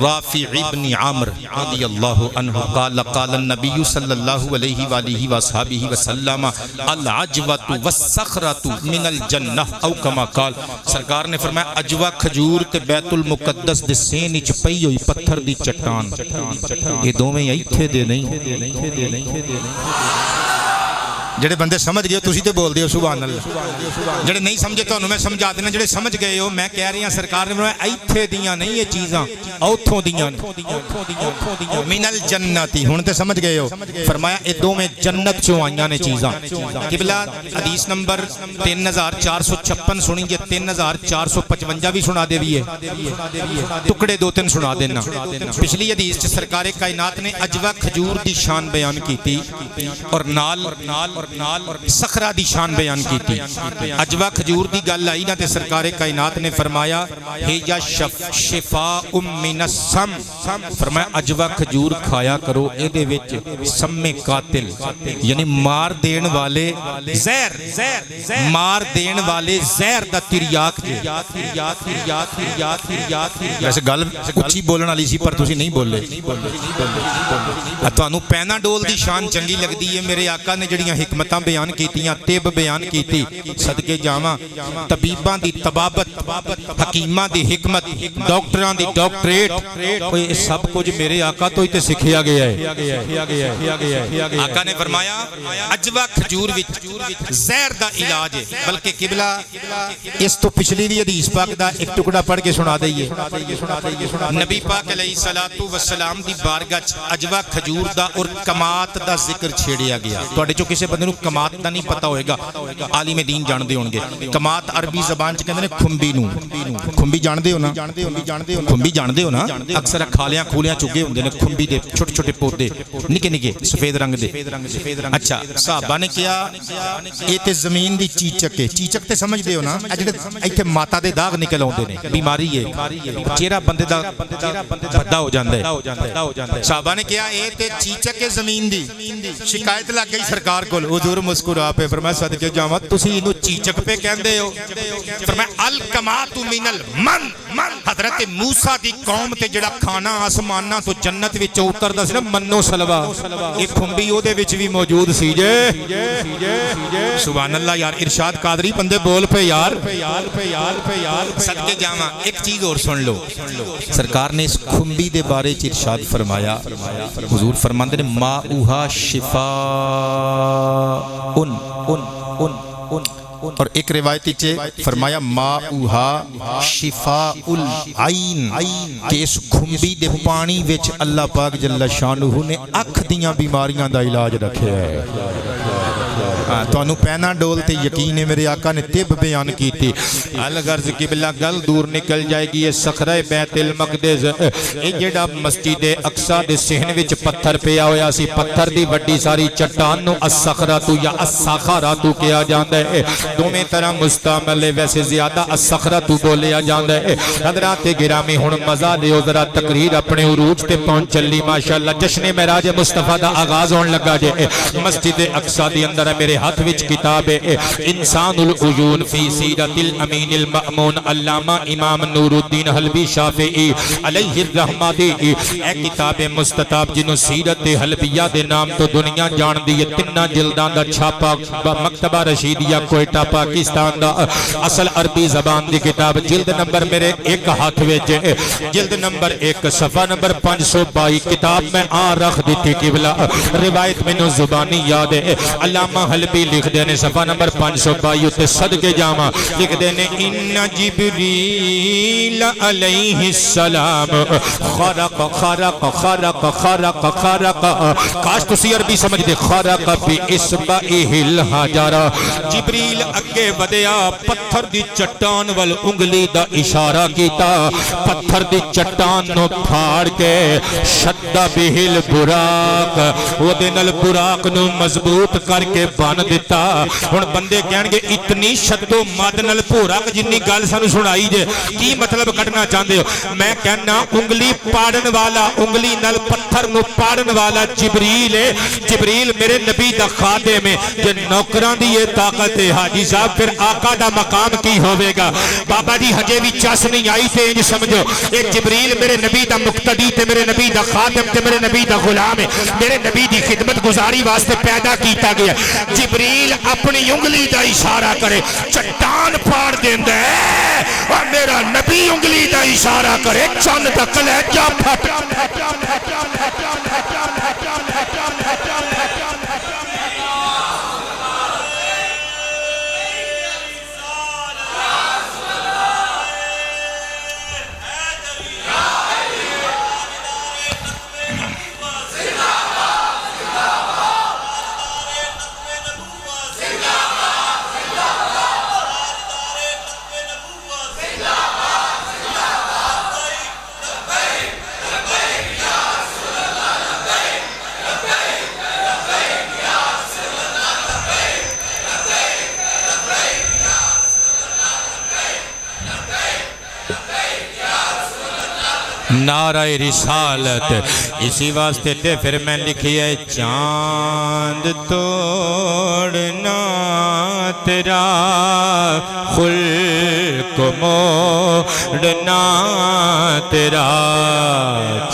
رافع ابن عامر رضی اللہ عنہ قال قال النبی صلی اللہ علیہ وآلہ وصحبہ وسلم العجوۃ والصخرۃ من الجنہ او کما قال. سرکار نے فرمایا عجوہ کھجور تے بیت المقدس دے سین وچ پئی ہوئی پتھر دی چٹان یہ دوویں ایتھے دے نہیں. جڑے بندے سمجھ گئے تسی تے بول دیو سبحان اللہ. جڑے نہیں سمجھے تو میں سمجھا دینا. جڑے سمجھ گئے ہو میں کہہ رہی ہوں سرکار نے فرمایا ایتھے دیاں نہیں یہ چیزاں اوتھوں دیاں من الجنت. ہن تے سمجھ گئے ہو فرمایا اے دوویں جنت چوں آئیاں نے چیزاں. قبلہ حدیث نمبر 3456 سنی جے 3455 بھی سنا دے وی ہے ٹکڑے دو تین سنا دینا. پچھلی حدیث چ سرکار کائنات نے عجوہ کھجور دی شان بیان کیتی اور نال صخرہ دی شان بیان کیتی. عجوہ کھجور دی گل آئی نا تے سرکار کائنات نے فرمایا ہے یا شفاء من السم. فرمایا عجوہ کھجور کھایا کرو اے دے وچ سم قاتل یعنی مار دین والے زہر دا تریاک جے. ویسے گل اچھی بولن والی سی پر تسی نہیں بولے. تانوں پیناڈول دی شان چنگی لگدی ہے. میرے آقا نے جڑیاں حکمتاں بیان کیتیاں طب بیان کیتی صدقے جاواں طبیباں دی طبابت حکیماں دی حکمت ڈاکٹراں دی ڈاکٹریٹ کوئی سب کچھ میرے آقا تو ہی تے سکھیا گیا ہے. آقا نے فرمایا عجوہ کھجور وچ زہر دا علاج ہے. بلکہ قبلہ اس تو پچھلی بھی حدیث پاک دا ایک ٹکڑا پڑھ کے سنا دئیے. نبی پاک علیہ الصلوۃ والسلام دی بارگاہ چ عجوہ کھجور دا اور کمات دا ذکر چھیڑیا گیا. تواڈے چوں کسے بندے نوں کمات دا نہیں پتہ ہوئے گا عالم دین جان دے ہون گے. کمات عربی زبان چ کہندے نے کھمبی نوں. کھمبی جان دے ہو نا کھمبی جان دے ہو نا اکثر کھالیاں کھولیاں چگے ہوندے نے کھمبی دے چھوٹے چھوٹے پودے نکے نکے سفید رنگ دے. اچھا صحابہ نے کیا اے تے زمین دی چیچک ہے. چیچک تے سمجھ دے ہو نا جڑے ایتھے ماتا دے داغ نکل اوندے نے بیماری ہے چہرہ بندے دا بھدا ہو جاندا ہے. صحابہ نے کیا اے تے چیچک ہے زمین دی. شکایت لگ گئی سرکار کول. حضور مسکرا پہ فرمایا صدقے جاواں تسی اینو چیچک پہ کہندے ہو. فرمایا الکمات من المن. حضرت موسیٰ دی قوم تے جڑا کھانا آسماناں تو جنت وچ اتردا سی نا منو سلوا اے کھمبی او دے وچ بھی موجود سی جے. سبحان اللہ یار ارشاد قادری بندے بول پہ یار. صدقے جاواں ایک چیز اور سن لو. سرکار نے اس کھمبی دے بارے چ ارشاد فرمایا. حضور فرماندے نے ماؤھا شفاء اور ایک روایتی چے فرمایا ماؤہا شفاء العین کہ اس کھمبی دے پانی وچ اللہ پاک جل شانہ نے اکھ دیاں بیماریاں دا علاج رکھے ہے. تو انہوں پینا ڈول تے یقین ہے میرے آقا نے طب بیان کی تھی. الغرض قبلہ گل دور نکل جائے گی. یہ صخرہ بیت المقدس یہ جڑا مسجد اقصی دے صحن وچ پتھر پیا ہویا سی, پتھر دی بڑی ساری چٹان نو الصخرۃ یا الصخرۃ کیا جاندا ہے. دوویں طرح مستعمل ہے, ویسے زیادہ الصخرۃ بولیا جاندا ہے. حضرات گرامی ہن مزہ دیو ذرا, تقریر اپنے عروج تے پہنچ چلی ماشاءاللہ. جشن معراج مصطفیٰ دا آغاز ہون لگا جے. مسجد اقصی دے اندر میرے ہاتھ وچ کتاب ہے انسان العیون فی سیرت الامین المأمون علامہ امام نور الدین حلبی شافعی علیہ الرحمہ دی. اے کتاب مستطاب جنہوں سیرت حلبیہ دے نام تو دنیا جان دی. 3 جلدان دا چھاپا مکتبہ رشیدیہ کوئٹہ پاکستان دا, اصل عربی زبان دی کتاب. جلد نمبر میرے ایک ہاتھ وچ, جلد نمبر 1 صفحہ نمبر 522. کتاب میں رکھ دیتی قبلہ, روایت میں زبانی یاد ہے. علامہ حلبی لکھ دینے صفحہ نمبر 522 تے صدقے جامع لکھ دینے ان جبریل علیہ السلام خرق خرق خرق خرق خرق. کاش تسی عربی سمجھ دے. خرق بی اصبعہ الحجر. جبریل اگے ودیا, پتھر دی چٹان وال انگلی دا اشارہ کیتا, پتھر دی چٹان نو پھاڑ کے شد بہ البراق, وہ دے نال براق نو مضبوط کر کے بان دیتا. ہن بندے کہن گے اتنی شد و مد نال براق جنی گل سانو سنائی جے, کی مطلب کڈنا چاہندے ہو؟ میں کہنا انگلی پاڑن والا, انگلی نال پتھر نو پاڑن والا جبریل ہے. جبریل میرے نبی دا خادم ہے. جے نوکراں دی یہ طاقت ہے حاجی صاحب, پھر آقا دا مقام کی ہوے گا؟ بابا جی ہجے بھی چس نہیں آئی تے انج سمجھو اے جبریل میرے نبی دا مقتدی تے میرے نبی دا خادم تے میرے نبی دا غلام ہے. میرے نبی دی خدمت گزاری واسطے پیدا کیتا گیا. جبریل اپنی انگلی دا اشارہ کرے چٹان پھاڑ دیندا ہے, اور میرا نبی انگلی دا اشارہ کرے چند دا کلیجہ پھٹ. نعرہ رسالت. اسی واسطے تے پھر میں لکھی ہے چاند توڑنا تیرا خلق موڑنا تیرا,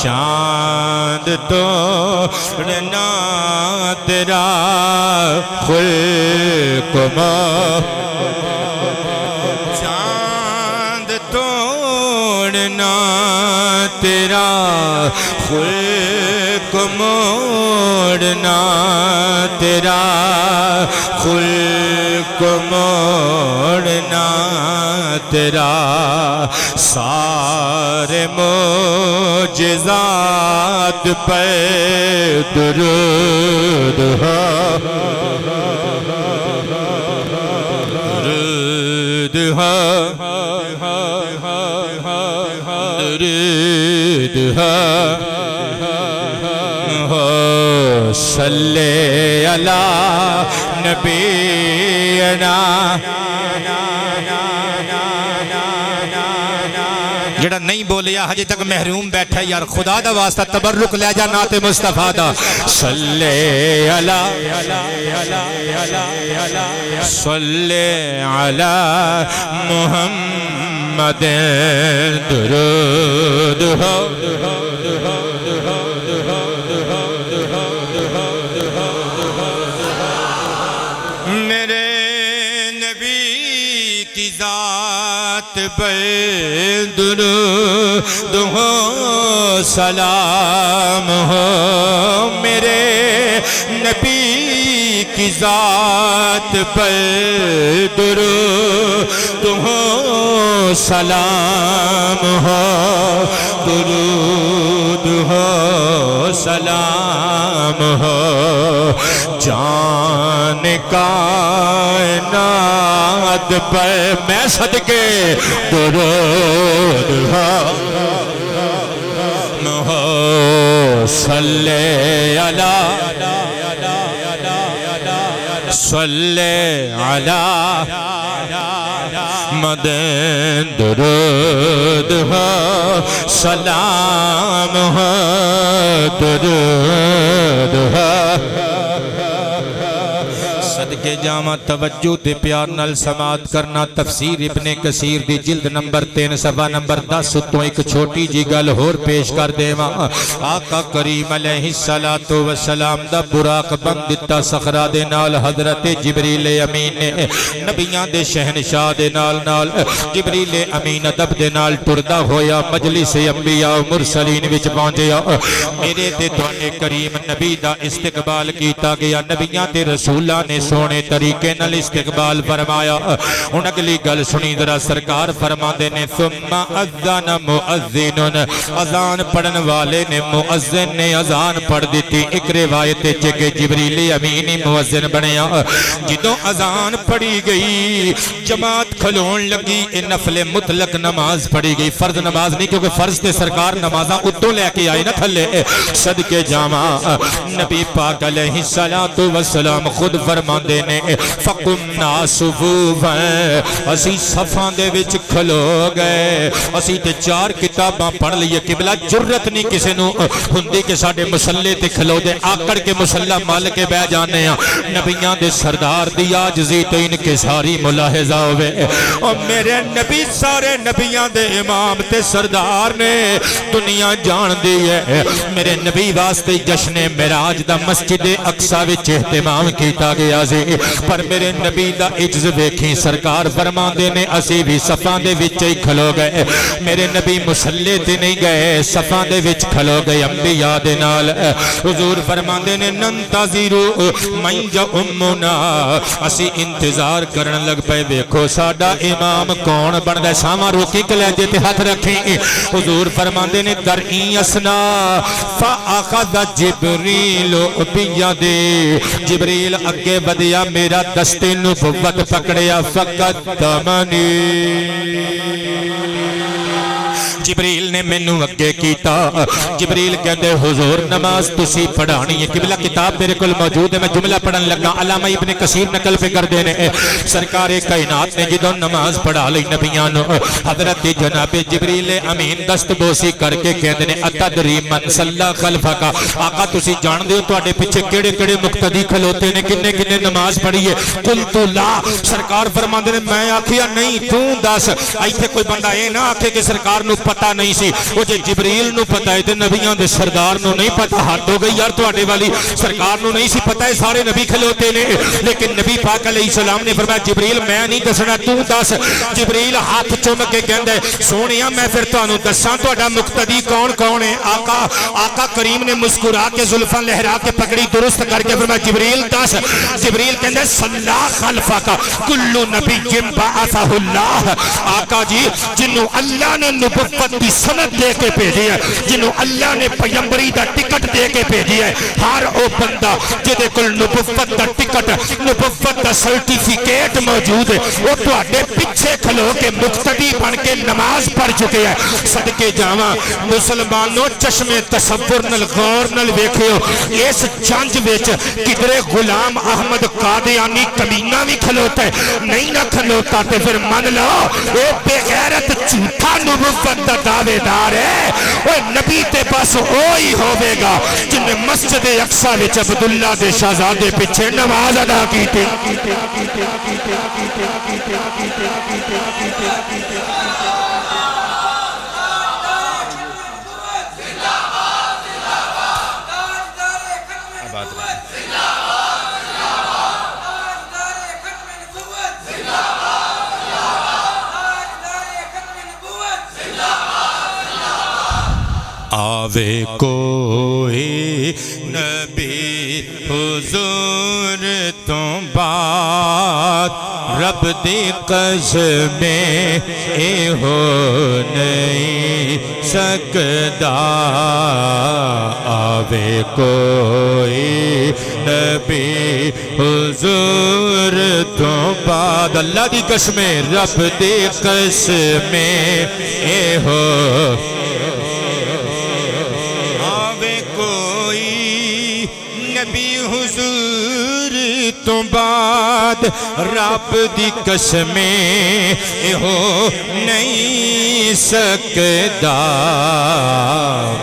چاند توڑنا تیرا خلق چاند توڑنا تیرا خلق موڑنا تیرا خلق موڑنا تیرا, سارے معجزات پہ درود ہو, درود ہو, درود ہو, صلی علی نبینا. جڑا نہیں بولیا ہجے تک محروم بیٹھا یار, خدا دا واسطہ تبرک لے جا نعت مصطفیٰ دا. صلی علی محمد درود ہو. میرے نبی کی ذات پہ درود ہو, سلام ہو. میرے نبی کی ذات پر درود ہو سلام ہو درود ہو سلام ہو جان کائنات پر میں صدقے درود ہو صلی علی صلی علی مدن درود ہو سلام ہو درود ہو صدقے جامع توجہ تے پیار نال سماعت کرنا تفسیر ابن کثیر دی جلد نمبر 3 صفحہ نمبر 10 تو ایک چھوٹی جی گل ہور پیش کر دیواں آقا کریم علیہ الصلوۃ والسلام دا براق بن دتا صخرہ دے نال حضرت جبریل امین نے نبیاں دے شہنشاہ دے نال جبریل امین ادب دے نال ٹردا ہویا مجلس انبیاء و مرسلین وچ پہنچیا میرے تے تواڈے کریم نبی دا استقبال کیتا گیا نبیاں تے رسولاں نے سونے طریقے نال استقبال فرمایا ان اگلی گل سنی ذرا سرکار فرماندے نے ثم اذن مؤذن اذان پڑھن والے نے مؤذن نے اذان پڑھ دیتی ایک روایت ہے کہ جبریل امین مؤذن بنیا جدوں اذان پڑھی گئی جماعت کھلون لگی اے نفل مطلق نماز پڑھی گئی فرض نماز نہیں کیونکہ فرض تے سرکار نمازاں اتوں لے کے آئے نہ تھلے صدقے جامع نبی پاک علیہ الصلوۃ والسلام خود فرماندے نے فقمنا صفوفا اسی صفاں دے وچ کھلو گئے اسی تے 4 کتاباں پڑھ لئیے قبلہ جرت نہیں کسے نو ہوندی کہ ساڈے مصلے تے کھلو دے آکڑ کے مصلا مال کے بہ جانے ہاں نبیاں دے سردار دی عاجزی تے انکساری ملاحظہ ہوئے اور میرے نبی سارے نبیاں دے امام تے سردار نے دنیا جان دی ہے میرے نبی واسطے جشن معراج دا مسجد اقصی وچ اہتمام کیتا گیا سی پر میرے نبی دا عجز ویکھی سرکار فرماندے نے اسی بھی صفاں دے وچ ہی کھلو گئے میرے نبی مصلی تے نہیں گئے صفاں دے وچ کھلو گئے انبیاء دے نال حضور فرماندے نے ننتظرو من یؤمنا اسی انتظار کرن لگ پئے ویکھو ساڈا امام کون بندا ساواں روکی کلیجے تے ہاتھ رکھیں حضور فرماندے نے در این اسنا فاخذ جبریل بیدی جبریل اگے بدیا میرا دست نبوت پکڑیا فقط تمنی جبریل نے مینوں اگے کیتا جبریل کہندے حضور نماز تسی پڑھانی ہے قبلہ کتاب میرے کول موجود ہے میں جملہ پڑھن لگا علامہ ابن کثیر نقل پہ کر دینے سرکار کائنات نے جدوں نماز پڑھا لی نبیاں نو حضرت جناب جبریل امین دست بوسی کر کے کہندے نے اتدری من صلی خلفک آقا تسی جان دے ہو تواڈے پیچھے کیڑے کیڑے مقتدی کھلوتے نے کنے کنے نماز پڑھی ہے قلت لا سرکار فرماندے نے میں آکھیا نہیں تو دس ایتھے کوئی بندہ اے نہ آکھے کہ سرکار نو پتہ نہیں سی وہ جے جبریل نو پتہ ہے تے نبیاں دے سردار نو نہیں پتہ حد ہو گئی یار تواڈے والی سرکار نو نہیں سی پتہ ہے سارے نبی کھلوتے نے لیکن نبی پاک علیہ السلام نے فرمایا جبریل میں نہیں دسنا تو دس جبریل ہاتھ چوم کے کہندا ہے سونیا میں پھر تانوں دساں تہاڈا مقتدی کون کون ہے آقا کریم نے مسکرا کے زلفاں لہرا کے پگڑی درست کر کے فرمایا جبریل دس جبریل کہندا ہے صلی خلفک کل نبی بعثہ اللہ آقا جی جنوں اللہ نے نبوت دی سند دے کے بھیجی ہے جنوں اللہ نے پیغمبری دا ٹکٹ دے کے بھیجی ہے ہر او بندہ جدے کول نبوت دا ٹکٹ نبوت دا سرٹیفکیٹ موجود ہے وہ تواڈے پیچھے کھلو کے مقتدی بن کے نماز پڑھ چکے ہیں صدقے جاواں مسلمانوں چشمے تصور نال غور نال ویکھیو اس جنج وچ کدرے غلام احمد قادیانی کمینہ بھی کھلوتا ہے نہیں نہ کھلوتا تے پھر من لو اے بے غیرت جھوٹا نبوت دا دعوے دار ہے وہ نبی تے پاس وہی ہوے گا جن نے مسجد اقصی وچ عبداللہ دے شہزادے پیچھے نماز ادا کی تھی آوے کوئی نبی حضور تو بعد رب دی قسمیں اے ہو نہیں سکدا آوے کوئی نبی حضور تو بعد اللہ دی قسمیں رب دی قسمیں اے ہو آوے کوئی نبی حضور تو بعد رب دی قسمیں ہو نہیں سکدا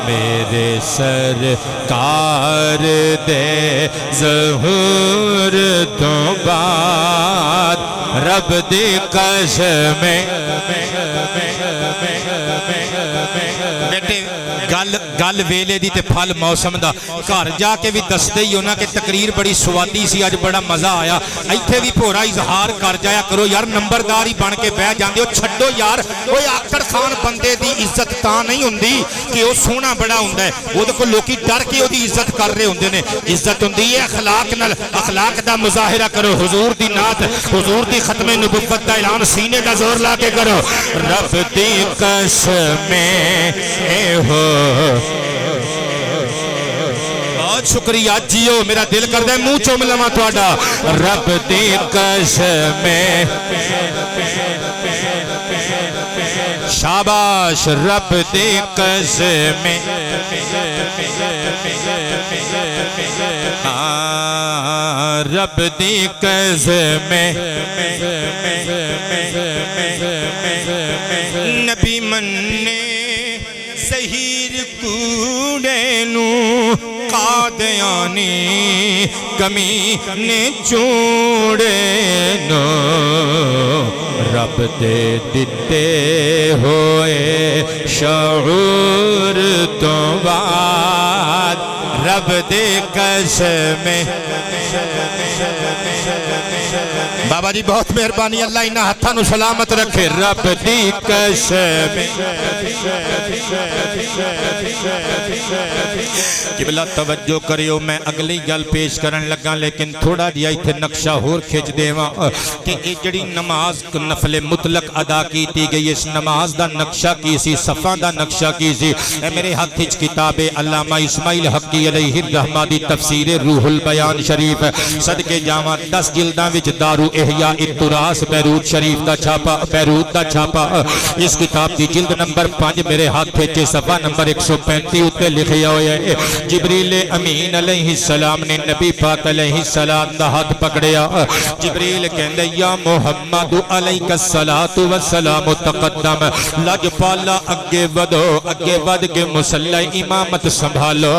میرے سرکار دے ظہور تو بعد رب دی قسمیں بیٹے گل ویلے دی تے پھل موسم دا گھر جا کے بھی دستے ہی ہونا کہ تقریر بڑی سوادی سی اج بڑا مزہ آیا ایتھے بھی بھورا اظہار کر جایا کرو یار نمبردار ہی بن کے بہ جاندے ہو چھڈو یار اوے آکڑ خان بندے دی عزت تاں نہیں ہوندی کہ وہ سونا بڑا ہوندا ہے وہ کو لوکی ڈر کے اودی عزت کر رہے ہوندے نے عزت ہوندی ہے اخلاق نال اخلاق دا مظاہرہ کرو حضور دی نعت حضور دی ختم نبوت دا اعلان سینے دا زور لا کے کرو رب دی قسمیں اے ہو بہت شکریہ جیو میرا دل کر دے منہ چوم لواں تہاڈا رب دی قسمیں شاباش رب دی قسمیں رب دی قسمیں نبی مننے زہیر کوڑے نو قادیانی کمی نے چوڑے نو رب دے دیتے ہوئے شعور تو بعد رب دے قسمیں بابا جی بہت مہربانی اللہ انہاں ہتھاں نو سلامت رکھے رب دی قسمیں قبلہ توجہ کریو میں اگلی گل پیش کرن لگا لیکن تھوڑا جیا ایتھے نقشہ ہور کھچ دیواں کہ یہ جڑی نماز نفل مطلق ادا کیتی گئی اس نماز دا نقشہ کی سی صفاں دا نقشہ کی سی اے میرے ہاتھ وچ کتاب علامہ اسماعیل حقی علیہ الرحمہ دی تفسیر روح البیان شریف صدقے جاواں 10 جلداں وچ دارو احیاء التراث بیروت شریف دا چھاپا بیروت دا چھاپا اس کتاب دی جلد نمبر 5 میرے ہاتھ وچ صفحہ نمبر 135 اُتے لکھیا ہویا ہے جبریل امین علیہ السلام نے نبی پاک علیہ السلام دا ہاتھ پکڑیا جبریل کہندے یا محمد علیہ الصلوۃ والسلام تقدم لج پالا اگے ود کے مصلی امامت سنبھالو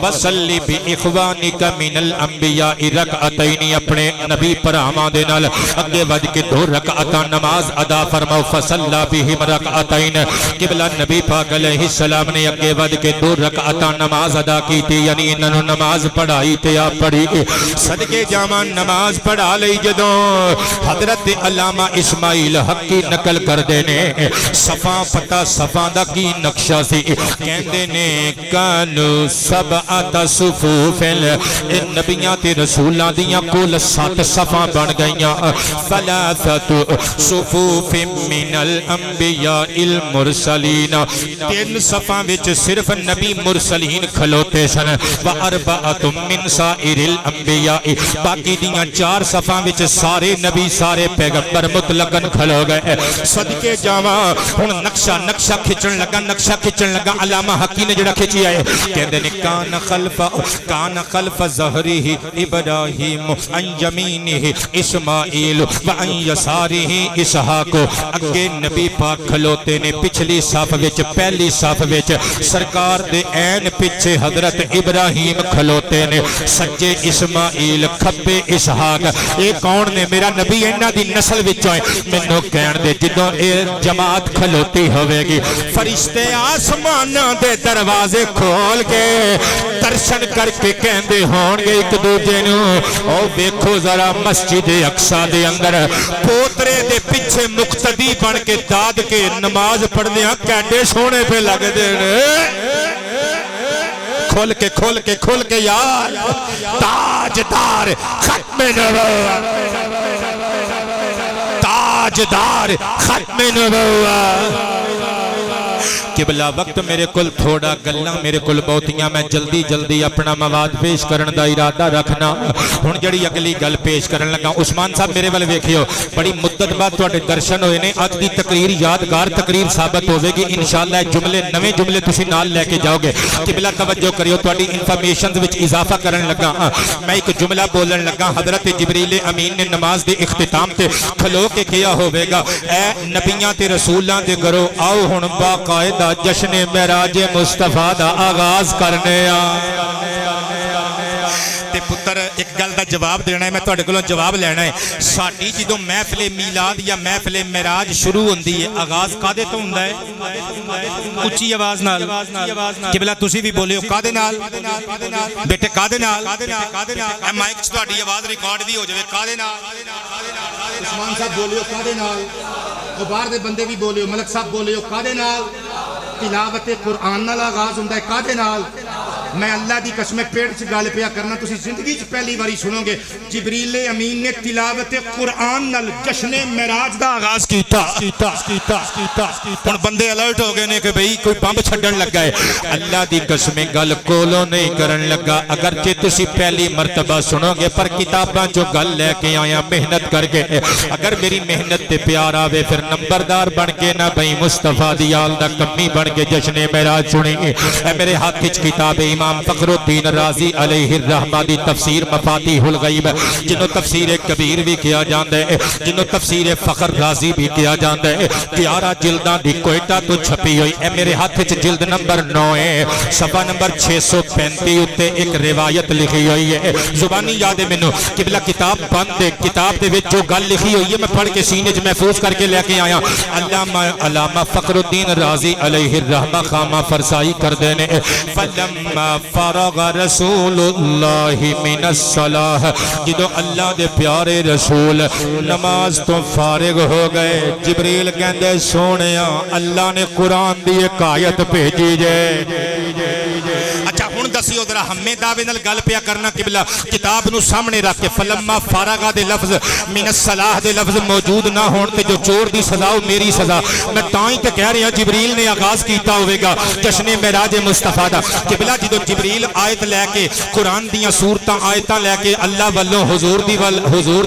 وصلی باخوانک من الانبیاء رکعتین اپنے نبی پراواں دے نال اگے ود کے 2 رکعتاں نماز ادا فرماؤ فصلی بہم رکعتین قبلہ نبی پاک علیہ السلام نے اگے ود کے 2 رکعتاں نماز ادا کی تھی یعنی انہوں نماز پڑھائی تے آپ پڑھی صدقے جاواں نماز پڑھا لئی جدوں حضرت علامہ اسماعیل حقی نقل کر دینے صفاں پتہ صفاں دا کی نقشہ سی کہندے نے کانو سبعۃ صفوف نبیاں تے رسولاں دیاں کل 7 صفاں بن گئیاں ثلاثۃ صفوف من الانبیاء المرسلین 3 صفاں وچ صرف نبی مرسلین کھلوتے سن واربعۃ من سائر الانبیاء باقی دیاں 4 صفاں وچ سارے نبی سارے پیغمبر مطلقاً کھلو گئے صدقے جاواں ہن نقشہ کھچن لگا علامہ حقی نے جڑا کھچیا ہے کہندے نے کان خلف ظہرہ ابراہیم عن یمینہ اسماعیل وعن یسارہ اسحاق اگے نبی پاک کھلوتے نے پچھلی صف وچ پہلی صف وچ سرکار دے این پیچھے حضرت ابراہیم کھلوتے نے سجے اسماعیل کھبے اسحاق اے کون نے میرا نبی انہاں دی نسل وچوں ہے مینوں کہن دے جدوں اے جماعت کھلوتی ہوے گی فرشتے آسماناں دے دروازے کھول کے درشن کر کے کہندے ہون گے ایک دوجے نوں او ویکھو ذرا مسجد اقصی دے اندر پوترے دے پیچھے مقتدی بن کے داد کے نماز پڑھدیاں کیڈے سونے پہ لگ دے کھول کے یار تاجدار ختم نبوت، تاجدار ختم نبوت۔ قبلہ وقت میرے کل تھوڑا گلاں میرے کل بہتیاں، میں جلدی اپنا مواد پیش کرن دا ارادہ رکھنا۔ ہن جڑی اگلی گل پیش کرن لگا، عثمان صاحب میرے ول ویکھیو، بڑی مدت بعد تواڈے درشن ہوئے نے، اج دی تقریر یادگار تقریر ثابت ہوے گی انشاءاللہ۔ جملے نویں جملے تسی نال لے کے جاؤ گے۔ قبلہ توجہ کریو، تواڈی انفارمیشنز وچ اضافہ کرن لگا۔ میں ایک جملہ بولن لگا، حضرت جبریل امین نے نماز دے اختتام تے کھلو کے کیا ہوے گا، اے نبیاں تے رسولاں دے گھروں آؤ ہن باقاعدہ جشن معراج مصطفیٰ دا آغاز کرنے تے پتر ایک گل دا جواب دینا ہے، میں تواڈے کولوں جواب لینا ہے۔ ساڈی جدوں محفل میلاد یا محفل معراج شروع ہوندی ہے، آغاز کادے تو ہوندا ہے؟ اونچی آواز نال قبلہ تسی بھی بولیو، کادے نال بیٹے؟ کادے نال؟ اے مائک وچ تواڈی آواز ریکارڈ بھی ہو جاوے، کادے نال؟ عثمان صاحب بولیو کادے نال؟ او باہر دے بندے بھی بولیو، ملک صاحب بولیو کادے نال؟ تلاوت قرآن نال آغاز ہوندا ہے، کادے نال؟ میں اللہ دی قسم پیڑ سے گل پیا کرنا، تسی زندگی چ پہلی باری سنو گے جبریل امین نے تلاوت قرآن نال جشن معراج دا آغاز کیتا۔ ہن بندے الرٹ ہو گئے نے کہ بھئی کوئی بمب چھڈن لگا ہے۔ اللہ دی قسم گل کولو نہیں کرن لگا، اگرچہ تسی پہلی مرتبہ سنو گے، پر کتاباں جو گل لے کے آیا محنت کر کے، اگر میری محنت تے پیار آوے پھر نمبردار بن کے نہ بھئی مصطفیٰ دی آل دا کمی بن کے جشن معراج سنی۔ اے میرے ہاتھ وچ کتاب امام فخر الدین رازی علیہ الرحمہ دی تفسیر مفاتیح الغیب، جنہوں تفسیر کبیر بھی کیا جاندہ ہے، جنہوں تفسیر فخر رازی بھی کیا جاندہ ہے، 11 جلداں دی کوئٹہ تو چھپی ہوئی۔ اے میرے ہاتھ وچ جلد نمبر 9 ہے، صفحہ نمبر 635 اتے ایک روایت لکھی ہوئی ہے، زبانی یاد ہے مینوں، قبلہ کتاب بند ہے، کتاب دے وچ جو گل لکھی ہوئی ہے میں پڑھ کے سینے وچ محفوظ کر کے لے کے آیا۔ علامہ فخر الدین رازی علیہ الرحمہ خامہ فرسائی کر دینے، فلما فرغ رسول اللہ من الصلاة، جدو اللہ دے پیارے رسول نماز تو فارغ ہو گئے، جبریل کہندے سونیا اللہ نے قرآن دی ایک آیت بھیجی جے۔ اچھا ہن دسیو ذرا ہمیں دعوے نال گل پیا کرنا، قبلہ کتاب نو سامنے رکھ کے فلما فارغ دے لفظ من الصلاة دے لفظ موجود نہ ہون تے جو چور دی سزا او میری سزا، میں تائیں تے کہہ رہا جبریل نے آغاز کیتا ہوئے گا جشن معراج مصطفیٰ دا۔ قبلہ جدو جبریل آیت لے کے قرآن دیاں سورتاں آیتاں لے کے اللہ والوں حضور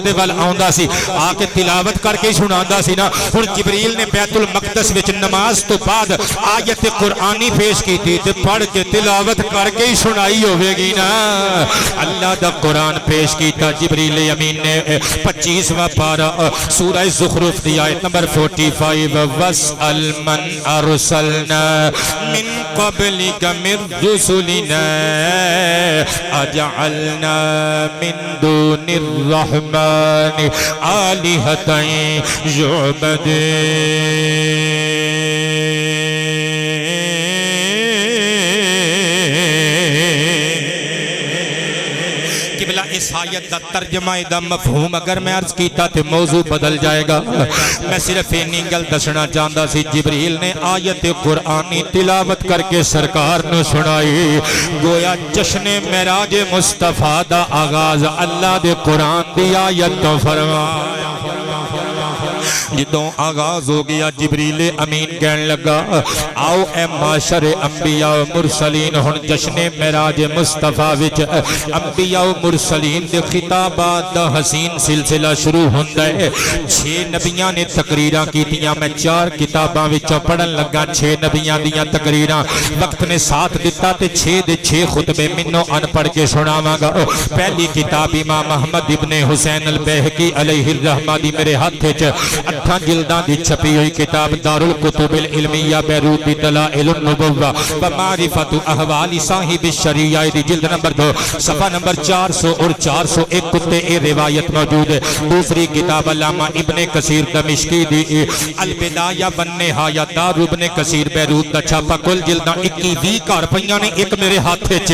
دے ول آوندا سی، آ کے تلاوت کر کے سناندا سی نا۔ ہن جبریل نے بیت المقدس وچ نماز تو بعد آیت قرآنی پیش کیتی تے پڑھ کے تلاوت کر کے ہی سنائی ہوے گی نا۔ اللہ دا قرآن پیش کیتا جبریل امین نے 25واں پارہ سورہ زخرف دی آیت نمبر 45، وَاسْأَلْ مَنْ أَرْسَلْنَا مِنْ قَبْلِكَ مِنْ رُسُلِنَا أَجَعَلْنَا مِنْ دُونِ الرَّحْمَنِ آلِهَةً يُعْبَدُونَ۔ اس آیت دا ترجمہ دا مفہوم اگر میں عرض کیتا تے موضوع بدل جائے گا۔ میں صرف اینی گل دسنا چاہتا سی، جبریل نے آیت قرآنی تلاوت کر کے سرکار نو سنائی، گویا جشن معراج مصطفیٰ دا آغاز اللہ دے قرآن دی آیت تو فرمایا۔ جدوں آغاز ہو گیا جبریل امین کہنے لگا آؤ اے معاشر انبیاء و مرسلین، ہن جشن معراج مصطفیٰ وچ انبیاء و مرسلین دے خطابات دا حسین سلسلہ شروع ہوندا ہے۔ 6 نبیاں نے تقریراں کیتیاں، میں 4 کتاباں وچوں پڑھن لگا 6 نبیاں دیاں تقریراں، وقت نے ساتھ دتا تے 6 دے 6 خطبے منوں ان پڑھ کے سناواں گا۔ پہلی کتاب امام احمد ابن حسین البیہقی علیہ الرحمہ دی میرے ہاتھ وچ 8 جلداں دی چھپی ہوئی کتاب دار الکتب العلمیہ بیروت دلائل النبوہ و معرفت احوال صاحب الشریعہ دی جلد نمبر 2 صفحہ نمبر 400 اور 401 تے اے روایت موجود ہے۔ دوسری کتاب علامہ ابن کثیر دمشقی دی البدایہ والنہایہ دار ابن کثیر بیروت دا چھاپا، کل جلداں 21 گھر پئیاں نے، ایک میرے ہاتھ وچ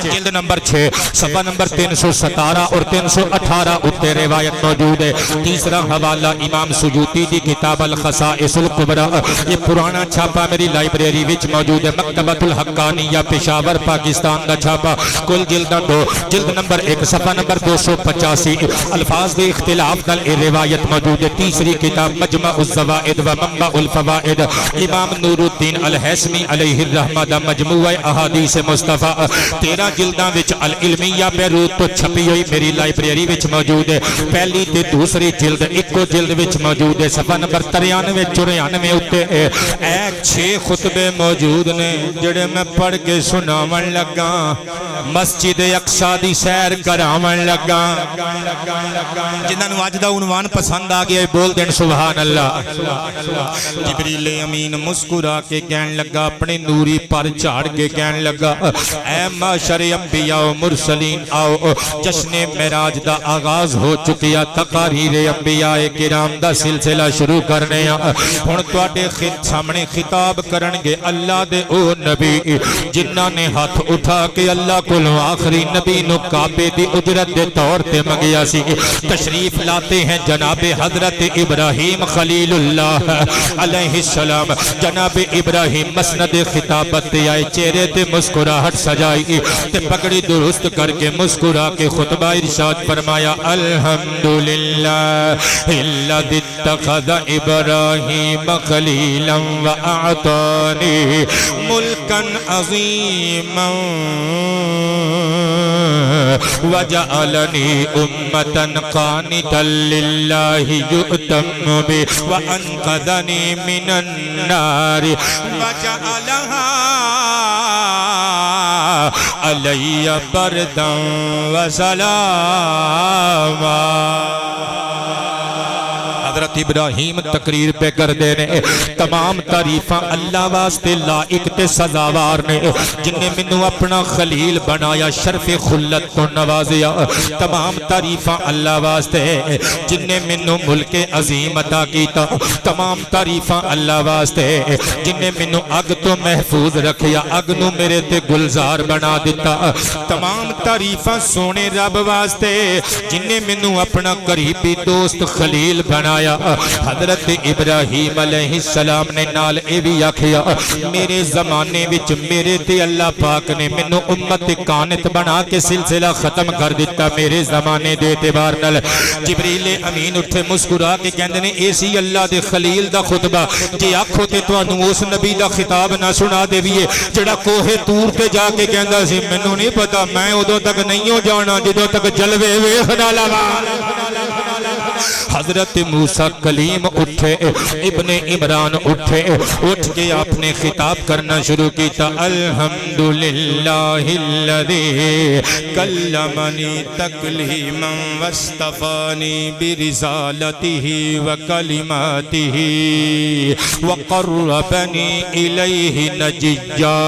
جلد نمبر 6 صفحہ نمبر 317 اور 318 اتے روایت موجود ہے۔ تیسرا حوالہ حوالہ امام سجوتی دی کتاب الخصائص القبرى، یہ پرانا چھاپا میری لائبریری وچ موجود ہے، مکتبۃ الحقانیہ پشاور پاکستان دا چھاپا، کل جلداں 2، جلد نمبر 1 صفحہ نمبر 285، الفاظ دے اختلاف نال یہ روایت موجود ہے۔ تیسری کتاب مجمع الزوائد و منبع الفوائد، امام نور الدین الہیثمی علیہ الرحمہ دا مجموعہ احادیث مصطفیٰ، 13 جلداں وچ العلمیہ بیروت تو چھپی ہوئی میری لائبریری وچ موجود ہے۔ پہلی تے دوسری جلد ایکو جلد وچ موجود ہے، صفحہ نمبر 93-94 اتے اے 6 خطبے موجود نے جڑے میں پڑھ کے سناون لگا، مسجد اقصی دی سیر کراون لگا۔ جنہاں نوں اج دا عنوان پسند آ گیا بول دین سبحان اللہ۔ جبریل امین مسکرا کے کہن لگا، اپنے نوری پر چاڑ کے کہن لگا، اے معاشر انبیاء و مرسلین آؤ، جشن معراج دا آغاز ہو چکیا، تقاریر انبیاء کرام دا سلسلہ شروع کرنے ہن تواڈے سامنے خطاب کرنگے اللہ دے او نبی جنہاں نے ہاتھ اٹھا کے اللہ کو آخری نبی نو کعبے دی اجرت دے طور تے منگیا سی۔ تشریف لاتے ہیں جناب حضرت ابراہیم خلیل اللہ علیہ السلام۔ جناب ابراہیم مسند خطابت تے آئے، چہرے تے مسکراہٹ سجائی تے پگڑی درست کر کے مسکرا کے خطبہ ارشاد فرمایا، الحمدللہ الذی اتخذ ابراہیم خلیلا واعطانی ملکا عظیما وجعلنی امتا قانتا للہ یؤتم بی وانقذنی من النار وجعلہا علی بردا وسلاما۔ حضرت ابراہیم تقریر پہ کر دے نے، تمام تعریفاں اللہ واسطے لائق تے سزاوار نے، جن نے منو اپنا خلیل بنایا، شرف خلت تو نوازیا۔ تمام تعریفاں اللہ واسطے جن نے منو ملک عظیم عطا کیتا۔ تمام تعریفاں اللہ واسطے جن نے منو اگ تو محفوظ رکھیا، اگ نو میرے تے گلزار بنا دیتا۔ تمام تعریفاں سونے رب واسطے جن نے منو اپنا قریبی دوست خلیل بنایا۔ حضرت ابراہیم علیہ السلام نے نال اے بھی آکھیا، میرے زمانے وچ میرے تے اللہ پاک نے منو امت کانت بنا کے سلسلہ ختم کر دیتا۔ میرے زمانے دے اعتبار نال جبریل امین اٹھے مسکرا کے کہندے نے، اے سی اللہ دے خلیل دا خطبہ، جے آکھو تے تانوں اس نبی دا خطاب نہ سنا دیویے جڑا کوہ طور تے جا کے کہندا سی، مینوں نہیں پتا میں ادوں تک نہیں ہو جانا جدوں تک جلوے ویکھ نہ لواں۔ حضرت موسیٰ کلیم اٹھے، ابن عمران اٹھے، اٹھ کے آپ نے خطاب کرنا شروع کیتا، الحمدللہ الذی کلمنی تکلیما واصطفانی برسالتہ وکلماتہ وقربنی الیہ نجیا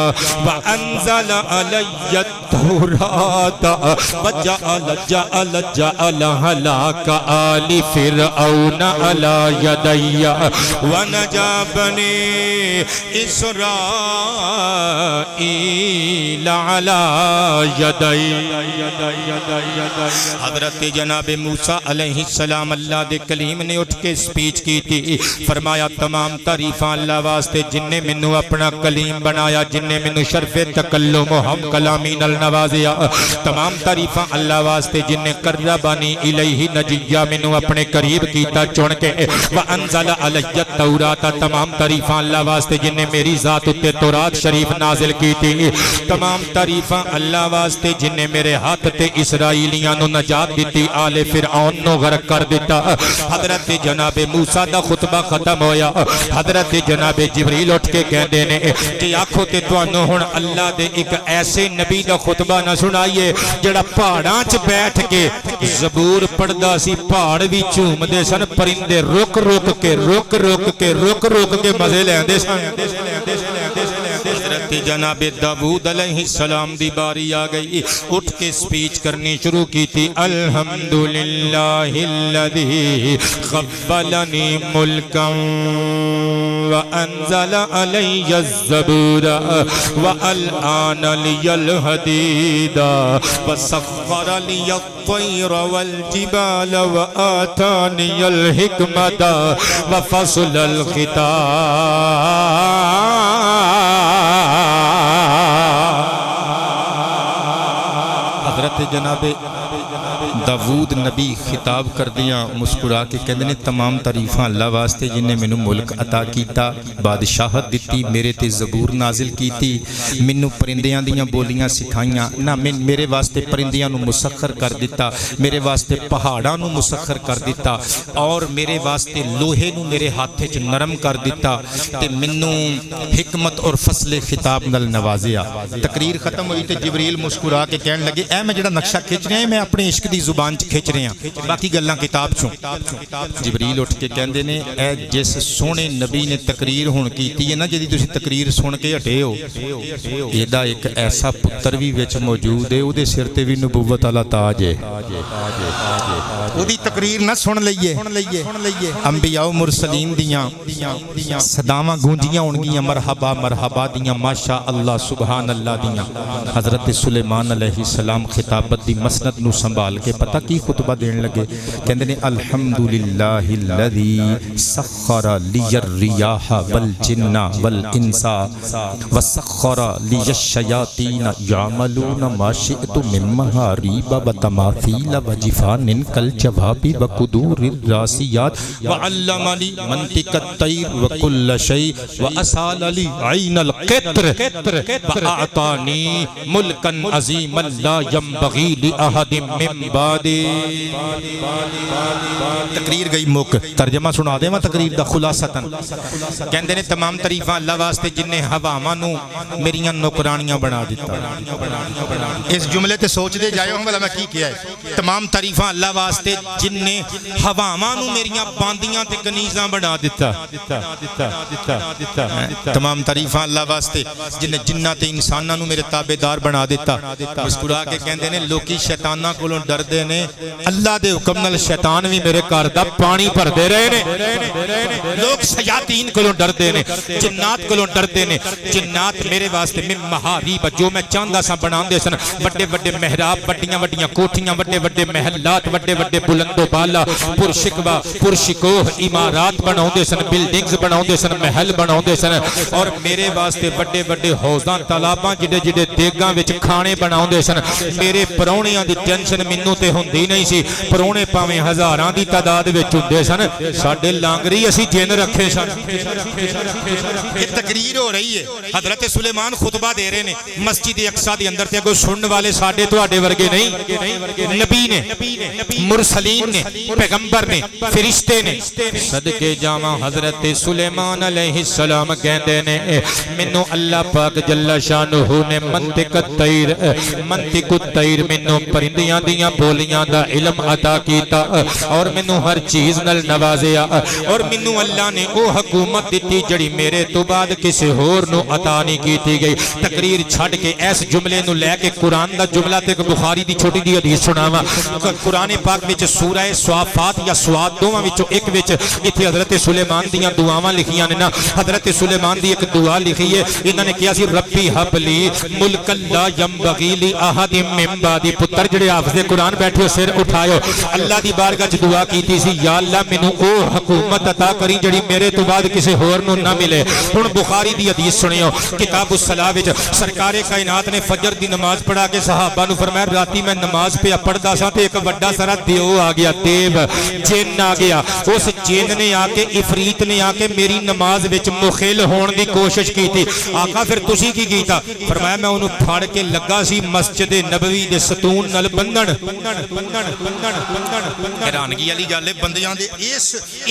وانزل علی التوراۃ وجعل ہلاک آل فرعون علی یدی ونجا بنی اسرائیل علی یدی۔ حضرت جناب موسیٰ علیہ السلام اللہ دے کلیم نے اٹھ کے سپیچ کی تھی، فرمایا تمام تعریفاں اللہ واسطے جن نے منو اپنا کلیم بنایا، جن نے منو شرف تکلم و ہم کلامی نال نوازیا۔ تمام تعریفاں اللہ واسطے جن نے قربانی الیہ نجیا منو اپنے قریب کیتا چن کے، وانزل علی التوراۃ تمام تعریفاں اللہ واسطے جن نے میری ذات اتے تورات شریف نازل کی تھی۔ تمام تعریفاں اللہ واسطے جن نے میرے ہاتھ تے اسرائیلیاں نو نجات دیتی، آل فرعون نو غرق کر دیتا۔ حضرت جناب موسیٰ دا خطبہ ختم ہویا، حضرت جناب جبریل اٹھ کے کہندے نے کہ آکھو تے تانوں ہن اللہ دے ایک ایسے نبی دا خطبہ نہ سنائیے جڑا پہاڑاں چ بیٹھ کے زبور پڑھدا سی، پہاڑ وی چومدے سن، پرندے رک رک کے مزے لیندے سن۔ حضرت جناب داؤد علیہ السلام دی باری آ گئی اٹھ کے سپیچ کرنی شروع کی تھی الحمدللہ الذی قبلنی ملکا وانزل علی الزبور والآن لی الحدید وسخر لی الطیر والجبال وآتانی الحکمت وفصل الخطاب حضرت جناب داؤد نبی خطاب کر دیا مسکرا کے کہندے نے تمام تعریفاں اللہ واسطے جن نے مینوں ملک عطا کیتا بادشاہت دتی میرے تے زبور نازل کیتی مینوں پرندیاں دیاں بولیاں سکھائیاں نہ میرے واسطے پرندیاں نو مسخر کر دیتا میرے واسطے پہاڑاں نو مسخر کر دیتا اور میرے واسطے لوہے نو میرے ہاتھ وچ نرم کر دیتا تے مینوں حکمت اور فصل خطاب نال نوازیا تقریر ختم ہوئی تے جبریل مسکرا کے کہن لگے اے میں جڑا نقشہ کھچ رہا میں اپنے عشق دی زبان چ کھچ رہے ہیں باقی گلاں کتاب چوں جبریل اٹھ کے کہندے نے اے جس سونے نبی نے تقریر ہن کیتی ہے نا جدی تسی تقریر سن کے ہٹے ہو ایدا ایک ایسا پتر بھی وچ موجود ہے او دے سر تے بھی نبوت والا تاج ہے او دی تقریر نہ سن لئیے انبیاء و مرسلین دیاں صداواں گونجیاں ہونگیاں مرحبا مرحبا دیاں ماشاء اللہ سبحان اللہ دیاں حضرت سلیمان علیہ السلام خطابت دی مسند نو سنبھال کے پتہ کی خطبہ دین لگے کہندے نے الحمدللہ الذی سخر لی الریاح والجن والانس وسخر لی الشیاطین یعملون ما شئت من محاریب وتماثیل وجفان کالجواب وقدور الراسیات وعلمنی منطق الطیر وکل شیء واسال لی عین القطر واعطانی ملکا عظیما لا ينبغی لأحد من بعدی تقریر گئی مک ترجمہ سنا دے میں تقریر دا خلاصتاً کہندے نے تمام تعریفاں اللہ واسطے جن نے ہواواں نو میریاں نوکرانیاں بنا دیتا اس جملے تے سوچ دے جائے ہوں بھلا میں کی کیا ہے تمام تعریفاں اللہ واسطے جن نے ہواواں نو میریاں باندیاں تے کنیزاں بنا دیتا تمام تعریفاں اللہ واسطے جن نے جنات تے انساناں نو میرے تابعدار بنا دیتا مسکرا کے کہندے نے لوکی شیطاناں کولوں ڈردے نے اللہ دے حکم نال شیطان بھی میرے گھر دا پانی بھردے رہے نے لوگ شیاطین کولوں ڈردے نے جنات کولوں ڈردے نے جنات میرے واسطے من محاریب جو میں چاہندا سا بناندے سن بڑے بڑے محراب بڑیاں بڑیاں کوٹھیاں بڑے بڑے محلات بڑے بڑے بلند و بالا پرشکوا پرشکوہ عمارات بناوندے سن بلڈنگز بناوندے سن محل بناوندے سن اور میرے واسطے بڑے بڑے حوضاں تالاباں جڑے جڑے دیگاں وچ کھانے بناوندے سن میرے پرونیاں دی ٹینشن مینوں تے ہوندی نہیں سی پرونے پاویں ہزاراں دی تعداد وچ ہوندے سن ساڈے لانگری اسی جن رکھے سن یہ تقریر ہو رہی ہے حضرت سلیمان خطبہ دے رہے نے مسجد اقصی دے اندر تے کوئی سنن والے ساڈے تواڈے ورگے نہیں نبی نے مرسلین نے پیغمبر نے فرشتے نے صدقے جاواں حضرت سلیمان علیہ السلام کہندے نے مینوں اللہ پاک جل شانہ نے منطق الطیر مینوں پرندیاں دیاں بولیاں دا علم عطا کیتا اور مینوں ہر چیز نال نوازیا اور مینوں اللہ نے او حکومت دتی جڑی میرے تو بعد کسی ہور نو عطا نہیں کیتی گئی تقریر چھڈ کے اس جملے نو لے کے قرآن دا جملہ تے بخاری دی چھوٹی دی حدیث سناواں قرآن پاک وچ سورہ صافات یا سواد دوواں وچوں ایک وچ ایتھے حضرت سلیمان دیاں دعاواں لکھیاں نے نا حضرت سلیمان دی ایک دعا لکھی ہے انہاں نے کہیا سی ربی حب لی ملک لا ینبغی لأحد من بعدی پتر جڑے حافظ قرآن بیٹھے سر اٹھایو اللہ دی بارگاہ وچ دعا کیتی سی یا اللہ مینوں او حکومت عطا کری جڑی میرے تو بعد کسی ہور نو نہ ملے ہن بخاری دی حدیث سنیو کتاب الصلاۃ وچ سرکار کائنات نے فجر دی نماز پڑھا کے صحابہ نو فرمایا راتی میں نماز پہ پڑھدا سا تے ایک بڑا سارا دیو آ گیا دیو جن آ گیا اس جن نے آ کے عفریت نے آ کے میری نماز وچ مخل ہون دی کوشش کیتی آقا پھر تسی کی کیتا فرمایا میں اونوں پھڑ کے لگا سی مسجد نبوی دے ستون نال بندھن حیرانگی والی گل ہے بندیاں دے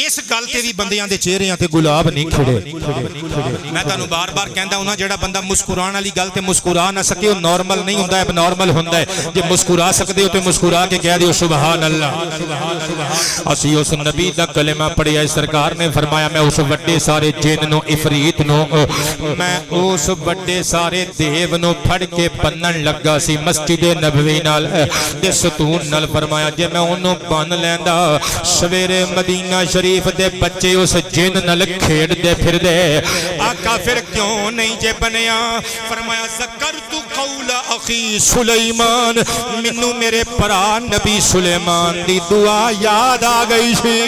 اس گل تے بھی بندیاں دے چہریاں تے گلاب نہیں کھڑے میں تانوں بار بار کہندا ہوں جڑا بندہ مسکران والی گل تے مسکرا نہ سکے وہ نارمل نہیں ہوندا ہے نارمل ہوندا ہے جے مسکرا سکدے ہو تے مسکرا کے کہہ دیو سبحان اللہ اسی اس نبی دا کلمہ پڑھیا سرکار نے فرمایا میں اس وڈے سارے جن نو عفریت نو میں اس وڈے سارے دیو نو پھڑ کے بنن لگا سی مسجد نبوی نال دے ستون نال فرمایا جے میں انہوں بن لیندا سویرے مدینہ شریف دے بچے اس جن نال کھیڑ دے پھر دے آقا پھر کیوں نہیں جے بنیا فرمایا ذکرت قول اخی سلیمان منو میرے پرا نبی سلیمان دی دعا یاد آ گئی سی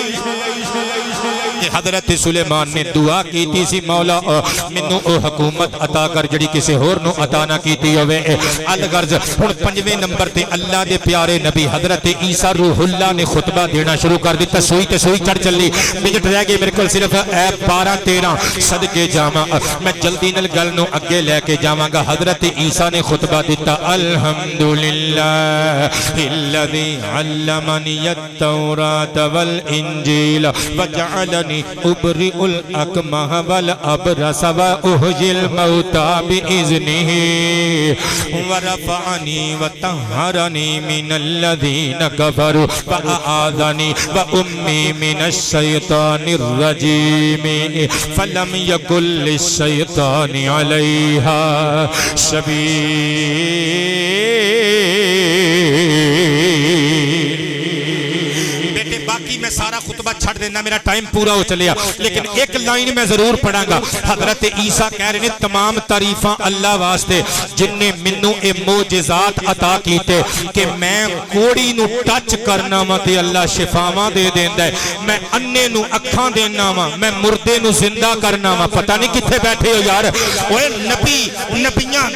حضرت سلیمان نے دعا کی تھی سی مولا منو او حکومت عطا کر جڑی کسی ہور نو عطا نہ کیتی ہوئے الغرض ہن 5ویں نمبر تے اللہ دے پیارے نبی حضرت عیسیٰ روح اللہ نے خطبہ دینا شروع کر دیتا سوئی تے سوئی چڑھ چلی منٹ رہ گئے میرے کول صرف 12-13 صدقے جاواں میں جلدی نال گل نو اگے لے کے جاواں گا حضرت عیسیٰ نے خطبہ دیتا الحمدللہ الذی علمنی التوراۃ والانجیل وجعلنی ابرئ الاکمہ والابرص واحیی الموتى بإذنہ ورفعنی وطہرنی من الذین کفروا وأعاذنی وأمی من الشیطان الرجیم فلم یکن للشیطان علیہا سبیل باقی میں سارا خطبہ چھڑ دینا میرا ٹائم پورا ہو چلیا لیکن ایک لائن میں ضرور پڑھاں گا حضرت عیسیٰ کہہ رہے ہیں تمام تعریفاں اللہ واسطے جن نے منو اے معجزات عطا کیتے کہ میں کوڑی نو ٹچ کرنا وا تے اللہ شفاواں دے دیندا ہے میں انے نو اکھاں دینا وا میں مردے نو زندہ کرنا وا پتہ نہیں کتھے بیٹھے ہو یار اوے نبیاں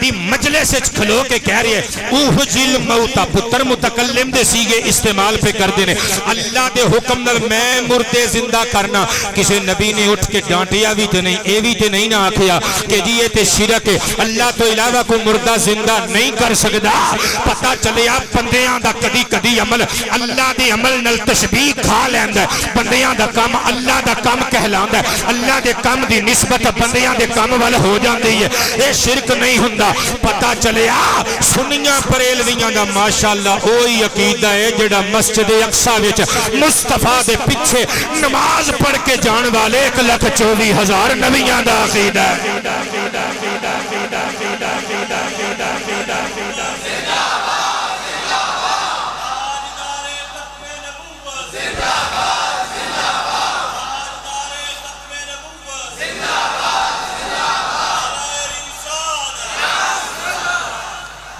دی مجلس وچ کھلو کے کہہ رہے ہیں اوہ جل موتا پتر متکلم دے سیگے استعمال پہ کر دینے اللہ دے حکم نال میں مردے زندہ کرنا کسی نبی نے اٹھ کے ڈانٹیا بھی تے نہیں اے بھی تے نہیں نہ آکھیا کہ جی یہ تے شرک ہے اللہ تو علاوہ کو مردہ زندہ نہیں کر سکدا پتہ چلیا بندیاں دا کدی کدی عمل اللہ دے عمل نال تشبیہ کھا لیندا ہے بندیاں دا کام اللہ دا کام کہلاندا ہے اللہ دے کام دی نسبت بندیاں دے کام وال ہو جاندی ہے اے شرک نہیں ہوندا پتہ چلیا سنیاں بریلویاں دا ماشاءاللہ اوہی عقیدہ ہے جڑا مسجد اقصی وچ مصطفیٰ دے پیچھے نماز پڑھ کے جان والے 1,24,000 نبیاں دا عقیدہ ہے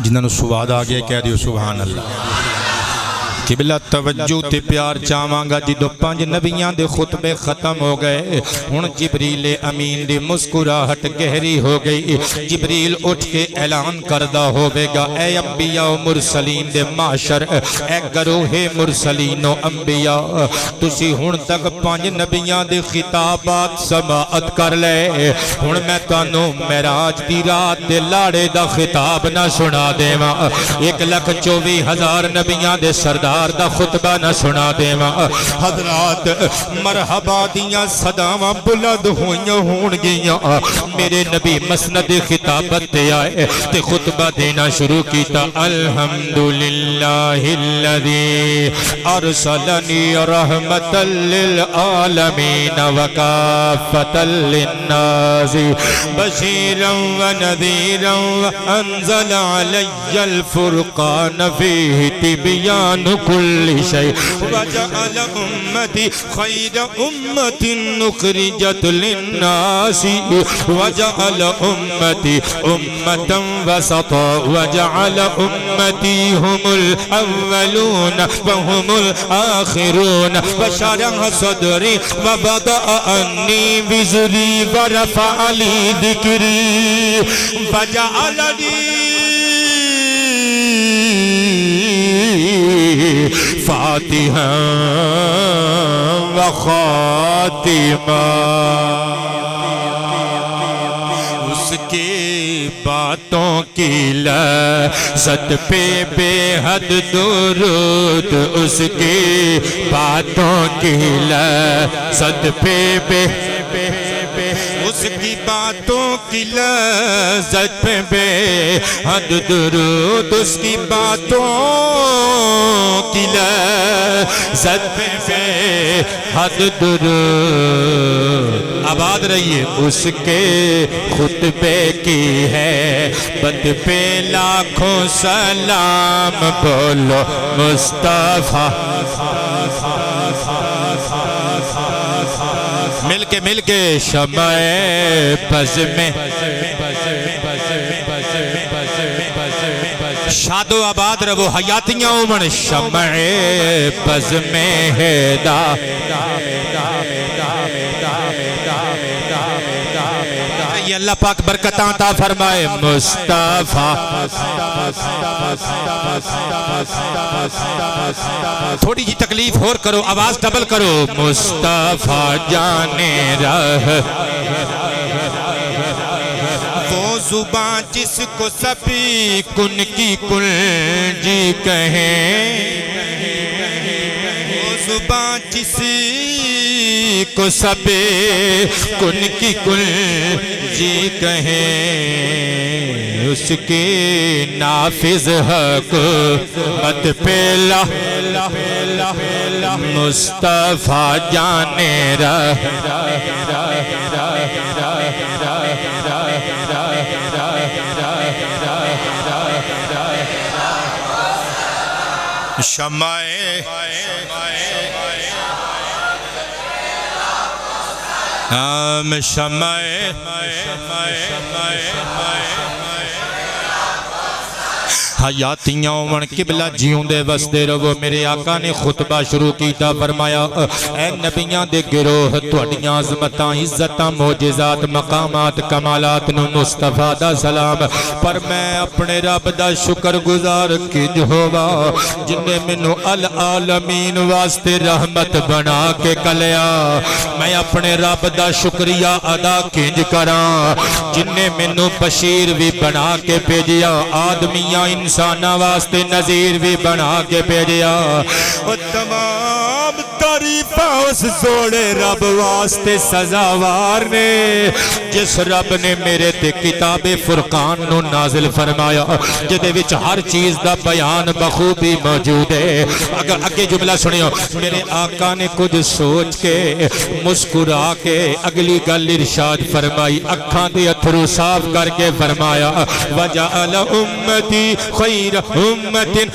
جنہوں نے سواد آ گیا کہہ دیو سبحان اللہ قبلہ توجہ تے پیار چاہواں گا جدو 5 نبیاں دے خطبے ختم ہو گئے ہن جبریل امین دی مسکراہٹ گہری ہو گئی جبریل اٹھ کے اعلان کردہ ہوے گا اے انبیاء و مرسلین دے معاشر اے گروہ مرسلین و انبیاء تسی ہن تک 5 نبیاں دے خطابات سماعت کر لے ہن میں تانوں معراج دی رات دے لاڑے دا خطاب نہ سنا دیواں 1,24,000 نبیاں دے سردار دا خطبہ نہ سنا دیواں حضرات مرحبا دیاں صداواں بلند ہوئیاں ہون گیاں میرے نبی مسند خطابت تے آئے تے خطبہ دینا شروع کیتا الحمدللہ الذی ارسلنی رحمتا للعالمین وکافتا للناس بشیرا ونذیرا وانزل علی الفرقان فیہ تبیان كل شيء وجعل أمتي خير أمة أخرجت للناس وجعل أمتي أمة وسطا وجعل أمتي هم الأولون وهم الآخرون وشرح صدري وبدأ أني بزري ورفع لي ذكري وجعلني فاتحا وخاتما اس کے بعد باتوں کی لذت پہ بے حد درود اس کی باتوں کی لذت پہ بے اس کی باتوں کی لذت پہ بے حد درود اس کی باتوں کی لذت پہ بے حد درود آباد رہیے اس کے خطبے کی ہے بت پہ لاکھوں سلام بولو مصطفیٰ مل کے شمع بز میں شاد و آباد رہو حیاتیاں عمر شمع بز میں ہدا یہ اللہ پاک برکتاں عطا فرمائے مصطفیٰ تھوڑی جی تکلیف اور کرو آواز ڈبل کرو مصطفیٰ جانے رہ وہ زبان جس کو سبھی کن کی کنجی کہیں وہ زبان جس کو سبھی کن کی کنجی کہیں اس کی نافذ حکمت پہلا مصطفیٰ جانے رہ شمع شمع حیاتیاں عمر قبلہ جیوں دے وسدے رہو میرے آقا نے خطبہ شروع کیتا فرمایا اے نبیاں دے گروہ تواڈیاں عظمتاں عزتاں معجزات مقامات کمالات نو مصطفیٰ دا سلام پر میں اپنے رب دا شکر گزار کنج ہوا جن نے منو العالمین واسطے رحمت بنا کے کلیا میں اپنے رب دا شکریہ ادا کنج کراں جن نے منو بشیر بھی بنا کے بھیجیا آدمیاں انسانہ واسطے نظیر بھی بنا کے بھیجیا وہ تمام تعریفہ اس زوڑے رب واسطے سزاوار نے جس رب نے میرے تے کتاب فرقان نو نازل فرمایا جدے وچ ہر چیز دا بیان بخوبی موجود ہے اگر اگے جملہ سنیو میرے آقا نے کچھ سوچ کے مسکرا کے اگلی گل ارشاد فرمائی اکھاں دے اتھرو صاف کر کے فرمایا وَجَعَلَ أُمَّتِي خَيْرَ أُمَّةٍ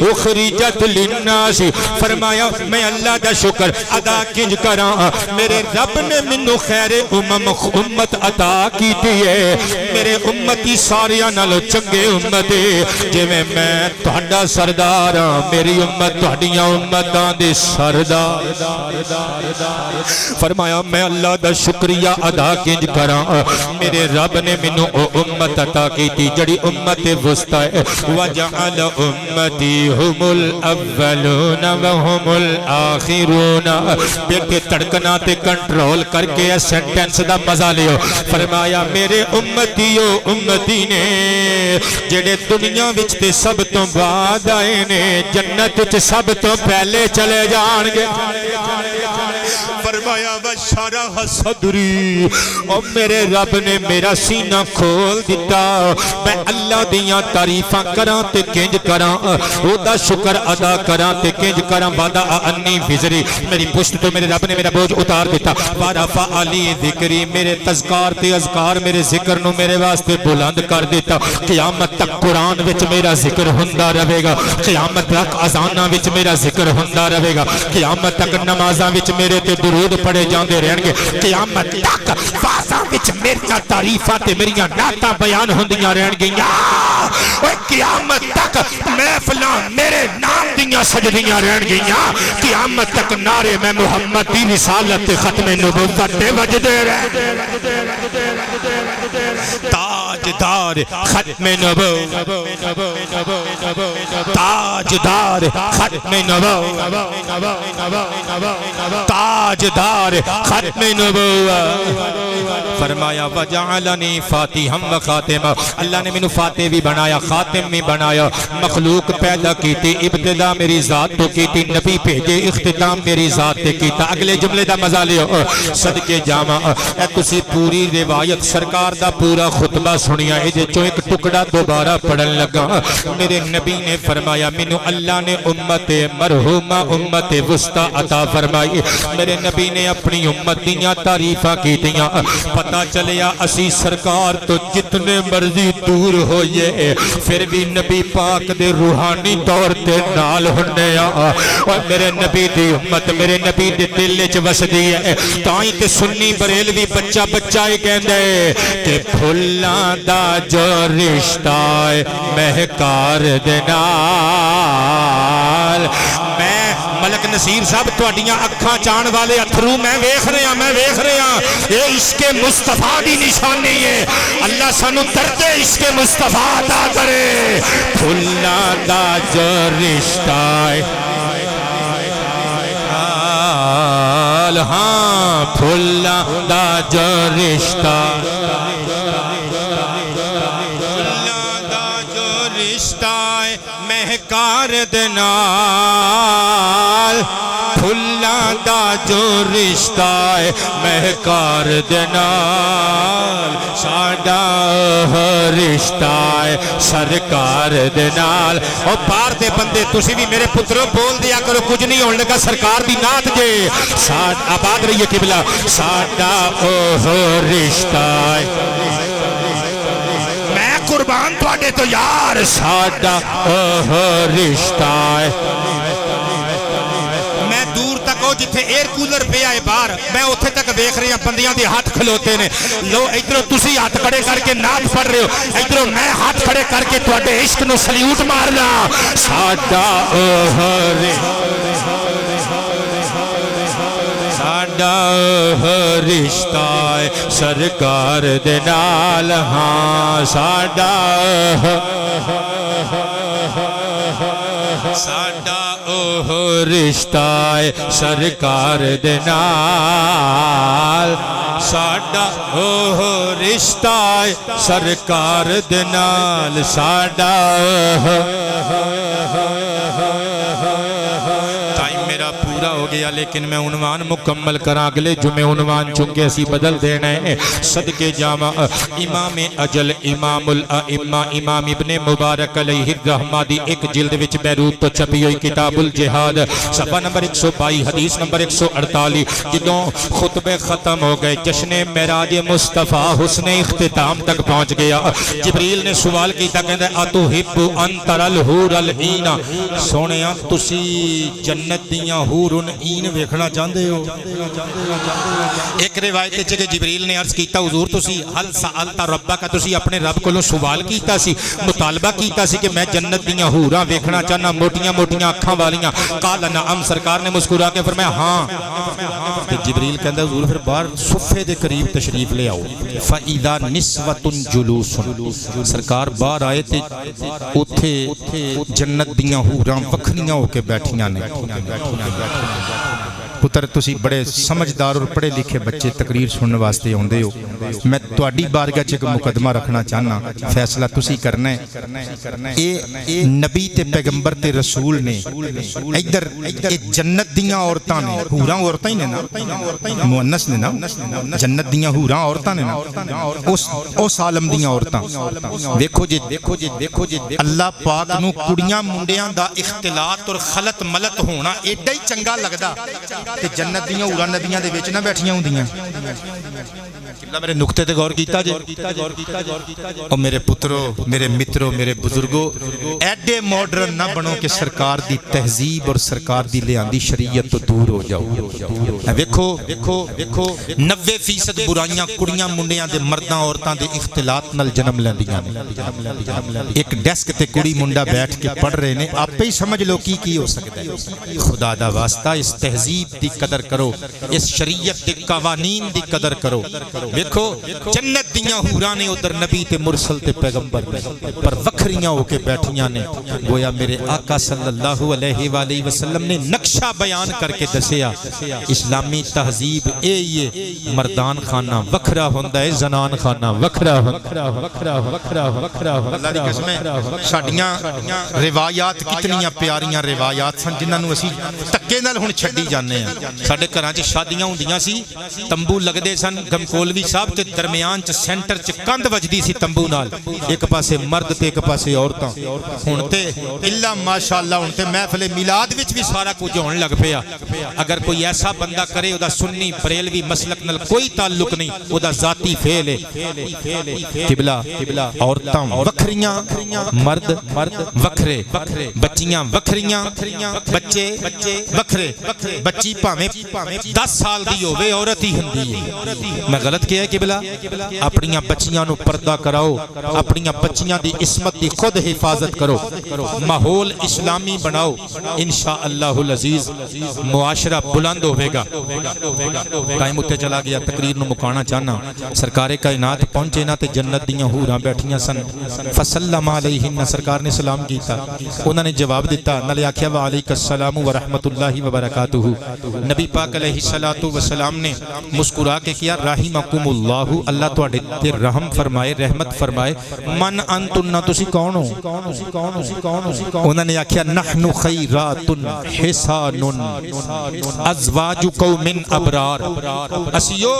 اُخْرِجَتْ لِلنَّاسِ فرمایا میں اللہ دا شکر ادا کنج کراں میرے رب نے منو خیر امت عطا کی دیئے میرے امتی ساریاں نالو چنگے امتے جے میں تہاڈا سردار ہاں میری امت تہاڈیاں امتاں دے سردار فرمایا میں اللہ دا شکریہ ادا کنج کراں میرے رب نے منو امت عطا کی تھی جڑی امت وسطی ہے وَجَعَلَ أُمَّتِي هُمُ الْأَوَّلُونَ وَهُمُ الْآخِرُونَ بیٹے تڑکنا تے کنٹرول کر کے سینٹنس دا مزہ لیو فرمایا میرے امتیو امتی نے جڑے دنیا وچ تے سب تو بعد آئے نے جنت وچ سب تو پہلے چلے جان گے فرمایا وَشَرَحَ صَدْرِي اور میرے رب نے میرا سینہ کھول دیتا میں اللہ دیاں تعریفاں کراں تے کنج کراں او دا شکر ادا کراں تے کنج کراں وعدہ انی وزری میری پشت تو میرے رب نے میرا بوجھ اتار دیتا وَرَفَعَ عَلِي ذِکری میرے تذکار تے اذکار میرے ذکر نو میرے واسطے بلند کر دیتا قیامت تک قرآن وچ میرا ذکر ہوندا رہے گا قیامت تک اذاناں وچ میرا ذکر ہوندا رہے گا قیامت تک نمازاں وچ میرے تے درود پڑھے جاندے رہن گے قیامت تک وعظاں وچ میریاں تعریفاں تے میریاں نعتاں بیان ہوندیاں رہن گیاں قیامت تک محفلاں میرے نام دیاں سجدیاں رہن گیاں قیامت تک نعرے میں محمد کی رسالت ختم نبوت بجدے رہے تاجدار ختم نبوت تاجدار ختم نبوت تاجدار ختم نبوت فرمایا وجعلنی فاتحا و خاتما اللہ نے مینوں فاتح بھی بنایا خاتم بھی بنایا مخلوق پیدا کیتی ابتدا میری ذات تو کیتی نبی بھیجے اختتام میری ذات تے کیتا اگلے جملے دا مزہ لیو صدقے جاواں اے تسی پوری روایت سرکار دا پورا خطبہ سنیا اے جے چوں ایک ٹکڑا دوبارہ پڑھن لگا میرے نبی نے فرمایا مینوں اللہ نے امت مرحومہ امت وسطی عطا فرمائی میرے نبی نے اپنی امت دیاں تعریفاں کیتیاں پتہ چلیا اسی سرکار تو جتنے مرضی دور ہوئے پھر بھی نبی پاک دے روحانی طور تے نال ہونے اور میرے نبی دی امت میرے نبی دے دل وچ وسدی ہے تائیں تے سنی بریلوی بچہ بچہ ہی کہندے کہ پھلاں دا جو رشتہ مہکار دے نال میں ملک نصیر صاحب تواڈیاں اکھاں چان والے اتھرو میں ویکھ رہا یہ عشق مصطفیٰ دی نشانی ہے اللہ سانو درد عشق مصطفیٰ عطا کرے پھلاں دا جو رشتہ ہاں پھلاں دا جو رشتہ مہکار دے نال پھلاں دا جو رشتہ مہکار دے نال ساڈا رشتہ سرکار دے نال اور باہر دے بندے تسی بھی میرے پتروں بول دیا کرو کچھ نہیں ہونے لگا سرکار دی نعت جے آباد رہیے قبلہ ساڈا رشتہ قربان تواڈے تو یار ساڈا رشتہ میں دور تک ہو جتھے ایئر کولر پیا ہے باہر میں اتھے تک دیکھ رہی ہوں بندیاں دے ہاتھ کھلوتے نے لو ادھروں تسی ہاتھ کھڑے کر کے نعت پڑھ رہے ہو ادھروں میں ہاتھ کھڑے کر کے تواڈے عشق نو سلیوٹ مارنا ساڈا رشتہ سرکار دے نال ہاں ساڈا رشتہ سرکار دے نال ساڈا رشتہ سرکار دے نال ساڈا ہو گیا لیکن میں عنوان مکمل کراں اگلے جمعے عنوان چونکہ اسی بدل دینا ہے صدقے جامع امام اجل امام الائمہ امام ابن مبارک علیہ الرحمہ دی ایک جلد وچ بیروت تو چھپی ہوئی کتاب الجہاد صفحہ نمبر 122 حدیث نمبر 148 جدوں خطبے ختم ہو گئے جشن معراج مصطفیٰ حسن اختتام تک پہنچ گیا جبریل نے سوال کیتا کہندا اتحب ان ترى الحور العین سونیا تسی جنت دیاں حور این ویکھنا چاہندے ہو ایک روایت ہے کہ جبریل نے عرض کیتا حضور تسی حل سألت ربک تسی اپنے رب کولوں سوال کیتا سی مطالبہ کیتا سی کہ میں جنت دیاں حوراں ویکھنا چاہنا موٹیاں موٹیاں اکھاں والیاں قال نعم سرکار نے مسکرا کے فرمایا ہاں کہ جبریل کہندا حضور پھر باہر صفے دے قریب تشریف لے آؤ فاذا نسوۃ جلوس سرکار باہر آئے تے اوتھے جنت دیاں حوراں وکھریاں ہو کے بیٹھیاں نے پتر تسی بڑے سمجھدار اور پڑھے لکھے بچے تقریر سننے واسطے ہوندے ہو میں تواڈی بارگاہ چ ایک مقدمہ رکھنا چاہنا فیصلہ تسی کرنا ہے اے نبی تے پیغمبر تے رسول نے ادھر جنت دیاں عورتاں نے حوراں عورتاں ہی نے نا مؤنث نے نا جنت دیاں حوراں عورتاں نے نا اس عالم دیاں عورتاں دیکھو جی اللہ پاک نو کڑیاں منڈیاں دا اختلاط اور خلط ملط ہونا ایڈا ہی چنگا لگدا تے جنت دیاں حوراں نبیاں دے وچ نہ بیٹھیاں ہوندیاں قبلہ میرے نقطے تے غور کیتا جے او میرے پترو میرے مترو میرے بزرگو ایڈے ماڈرن نہ بنو کہ سرکار دی تہذیب اور سرکار دی لیاندی شریعت تو دور ہو جاؤ ویکھو 90% برائیاں کڑیاں منڈیاں دے مرداں عورتاں دے اختلاط نال جنم لیندیاں نے ایک ڈیسک تے کڑی منڈا بیٹھ کے پڑھ رہے نے آپ ہی سمجھ لو کی ہو سکتا ہے خدا دا واسطہ اس تہذیب دی قدر کرو اس شریعت دے قوانین دی قدر کرو دیکھو جنت دیاں حوراں نے ادھر نبی تے مرسل تے پیغمبر پر وکھریاں ہو کے بیٹھیاں نے گویا میرے آقا صلی اللہ علیہ وآلہ وسلم نے نقشہ بیان کر کے دسیا اسلامی تہذیب اے یہ مردان خانہ وکھرا ہوندا ہے زنان خانہ وکھرا اللہ دی قسم ہے ساڈیاں روایات کتنیاں پیاریاں روایات سن جنہاں نوں اسی تکے نال ہن چھڈی جانے ہیں ساڈے گھراں 'چ شادیاں ہوندیاں سی تمبو لگدے سن گمکولوی صاحب تے درمیان 'چ سینٹر 'چ کندھ وجدی سی تمبو نال ایک پاسے مرد تے ایک پاسے عورتاں ہن تے الا ماشاءاللہ ہن تے محفل میلاد وچ بھی سارا کچھ ہون لگ پیا اگر کوئی ایسا بندہ کرے او دا سنی بریلوی مسلک نال کوئی تعلق نہیں او دا ذاتی فعل ہے قبلہ عورتاں وکھریاں مرد وکھرے بچیاں وکھریاں بچے وکھرے بچی بھاویں 10 سال دی ہوے عورت ہی ہوندی ہے میں غلط کیا ہے قبلہ اپنی بچیاں نو پردہ کراؤ اپنی بچیاں دی عصمت دی خود حفاظت کرو ماحول اسلامی بناؤ انشاءاللہ العزیز معاشرہ بلند ہوے گا ٹائم اتے چلا گیا تقریر نو مکانا چاہنا سرکار کائنات پہنچے نا تے جنت دیاں حوراں بیٹھیاں سن فسلم علیہن سرکار نے سلام کیتا انہوں نے جواب دیتا نالے آکھیا وعلیک السلام ورحمت اللہ وبرکاتہ نبی پاک علیہ الصلوۃ والسلام نے مسکرا کے کیا رحمکم اللہ اللہ تواڈے تے رحم فرمائے رحمت فرمائے من انتن تسی کون ہو انہوں نے آکھیا نحن خیرات حسان ازواج قوم ابرار اسیو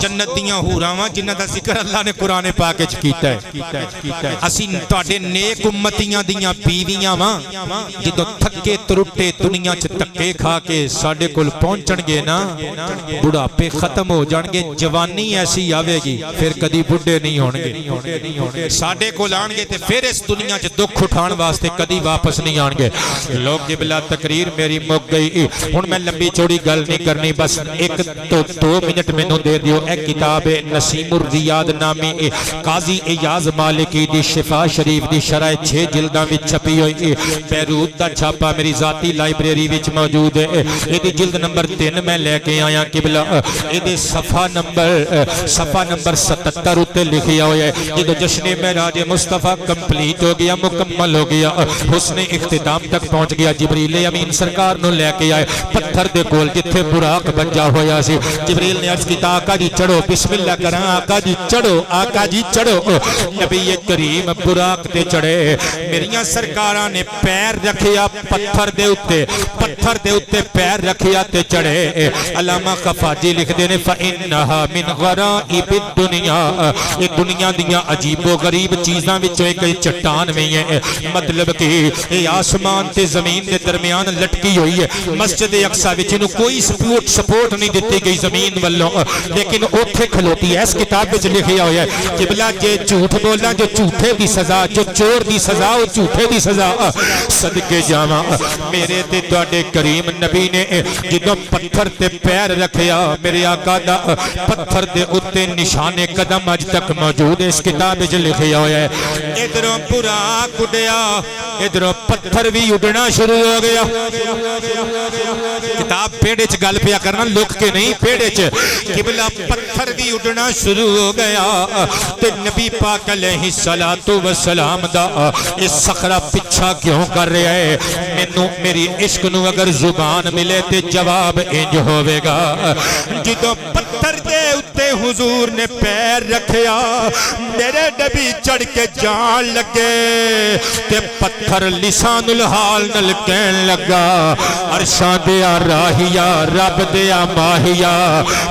جنت دیاں حوراں واں جنہاں دا ذکر اللہ نے قرآن پاک وچ کیتا ہے اسی تواڈے نیک امتیاں دیاں بیویاں واں جدوں تھکے ترٹے دنیا چ تکے کھا کے ساڈے کول پہنچن گے نا بڑھاپے ختم ہو جان گے جوانی ایسی آوے گی پھر کدی بڈھے نہیں ہون گے ساڈے کول آن گے تے پھر اس دنیا چ دکھ اٹھان واسطے کدی واپس نہیں آن گے لوگ قبلہ تقریر میری مک گئی ہن میں لمبی چوڑی گل نہیں کرنی بس ایک تو 2 منٹ مینوں دے دیو اے کتاب نسیم الریاض نامی قاضی ایاز مالکی دی شفا شریف دی شرح 6 جلداں وچ چھپی ہوئی بیروت دا چھاپا میری ذاتی لائبریری وچ موجود ہے ایدی جلد نمبر 3 میں لے کے آیا قبلہ ایدے صفحہ نمبر 77 اتے لکھیا ہویا ہے جدو جشن معراج مصطفیٰ کمپلیٹ ہو گیا مکمل ہو گیا حسن اختتام تک پہنچ گیا جبریل امین سرکار نو لے کے آئے پتھر دے کول جتھے براق بنجا ہویا سی جبریل نے عرض کیتا آقا جی چڑھو بسم اللہ کراں آقا جی چڑھو نبی کریم براق تے چڑھے میریاں سرکاراں نے پیر رکھیا پتھر دے اتے پیر رکھیا تے چڑھے علامہ خفاجی لکھ دے نے فَإِنَّهَا مِنْ غَرَائِبِ الدُّنْيَا یہ دنیا دیاں عجیب و غریب چیزاں وچوں ایک چٹان میں ہے مطلب کہ یہ آسمان تے زمین دے درمیان لٹکی ہوئی ہے مسجد اقصی وچ نو کوئی سپورٹ نہیں دتی گئی زمین والوں لیکن اوتھے کھلوتی ہے اس کتاب وچ لکھیا ہویا ہے قبلہ جے جھوٹ بولاں جو جھوٹے دی سزا جو چور دی سزا او جھوٹے دی سزا صدقے جاواں میرے تے تواڈے کریم نبی نے جدوں پتھر تے پیر رکھیا میرے آقا دا پتھر دے اتے نشان قدم اج تک موجود ہے اس کتاب وچ لکھیا ہویا ہے ادھروں براق اڈیا ادھروں پتھر بھی اڈنا شروع ہو گیا کتاب پیڑے چ گل پیا کرنا لک کے نہیں پیڑے چ قبلہ پتھر بھی اڈنا شروع ہو گیا تے نبی پاک علیہ الصلوۃ والسلام دا اس صخرہ پیچھا کیوں کر رہا ہے مینوں میری عشق نو اگر زبان ملے تے جواب انج ہوے گا جدوں پتھر پتھر دے اتے حضور نے پیر رکھیا میرے نبی چڑھ کے جان لگے تے پتھر لسان الحال نل کہن لگا عرشاں دیا راہیا رب دیا ماہیا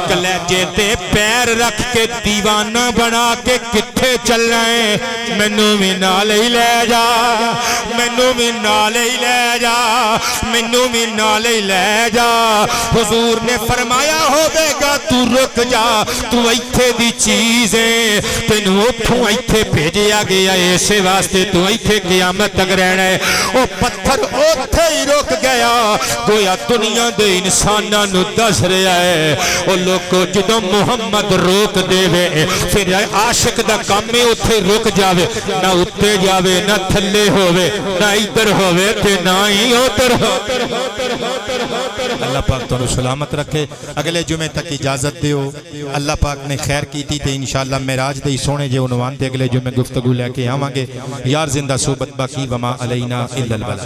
کلیجے تے پیر رکھ کے دیوانہ بنا کے کتھے چل رہے مینوں بھی نال ہی لے جا مینوں بھی نال ہی لے جا مینوں بھی نال ہی لے جا حضور نے فرمایا ہوے گا تو رک جا تو ایتھے دی چیز ہے تینوں اوتھوں ایتھے بھیجیا گیا اسے واسطے تو ایتھے قیامت تک رہنا ہے او پتھر اوتھے ہی رک گیا گویا دنیا دے انساناں نو دس رہا ہے او لوگو جدوں محمد روک دے وے پھر عاشق دا کام میں اوتھے رک جاوے نہ اتے جاوے نہ تھلے ہووے نہ ادھر ہووے تے نہ ہی ادھر اللہ پاک تو سلامت رکھے اگلے جمعے تک اجازت دیو اللہ پاک نے خیر کیتی تے انشاءاللہ معراج دے سونے جے عنوان تے اگلے جمعے گفتگو لے کے آواں گے یار زندہ صحبت باقی وما علینا الا البلاغ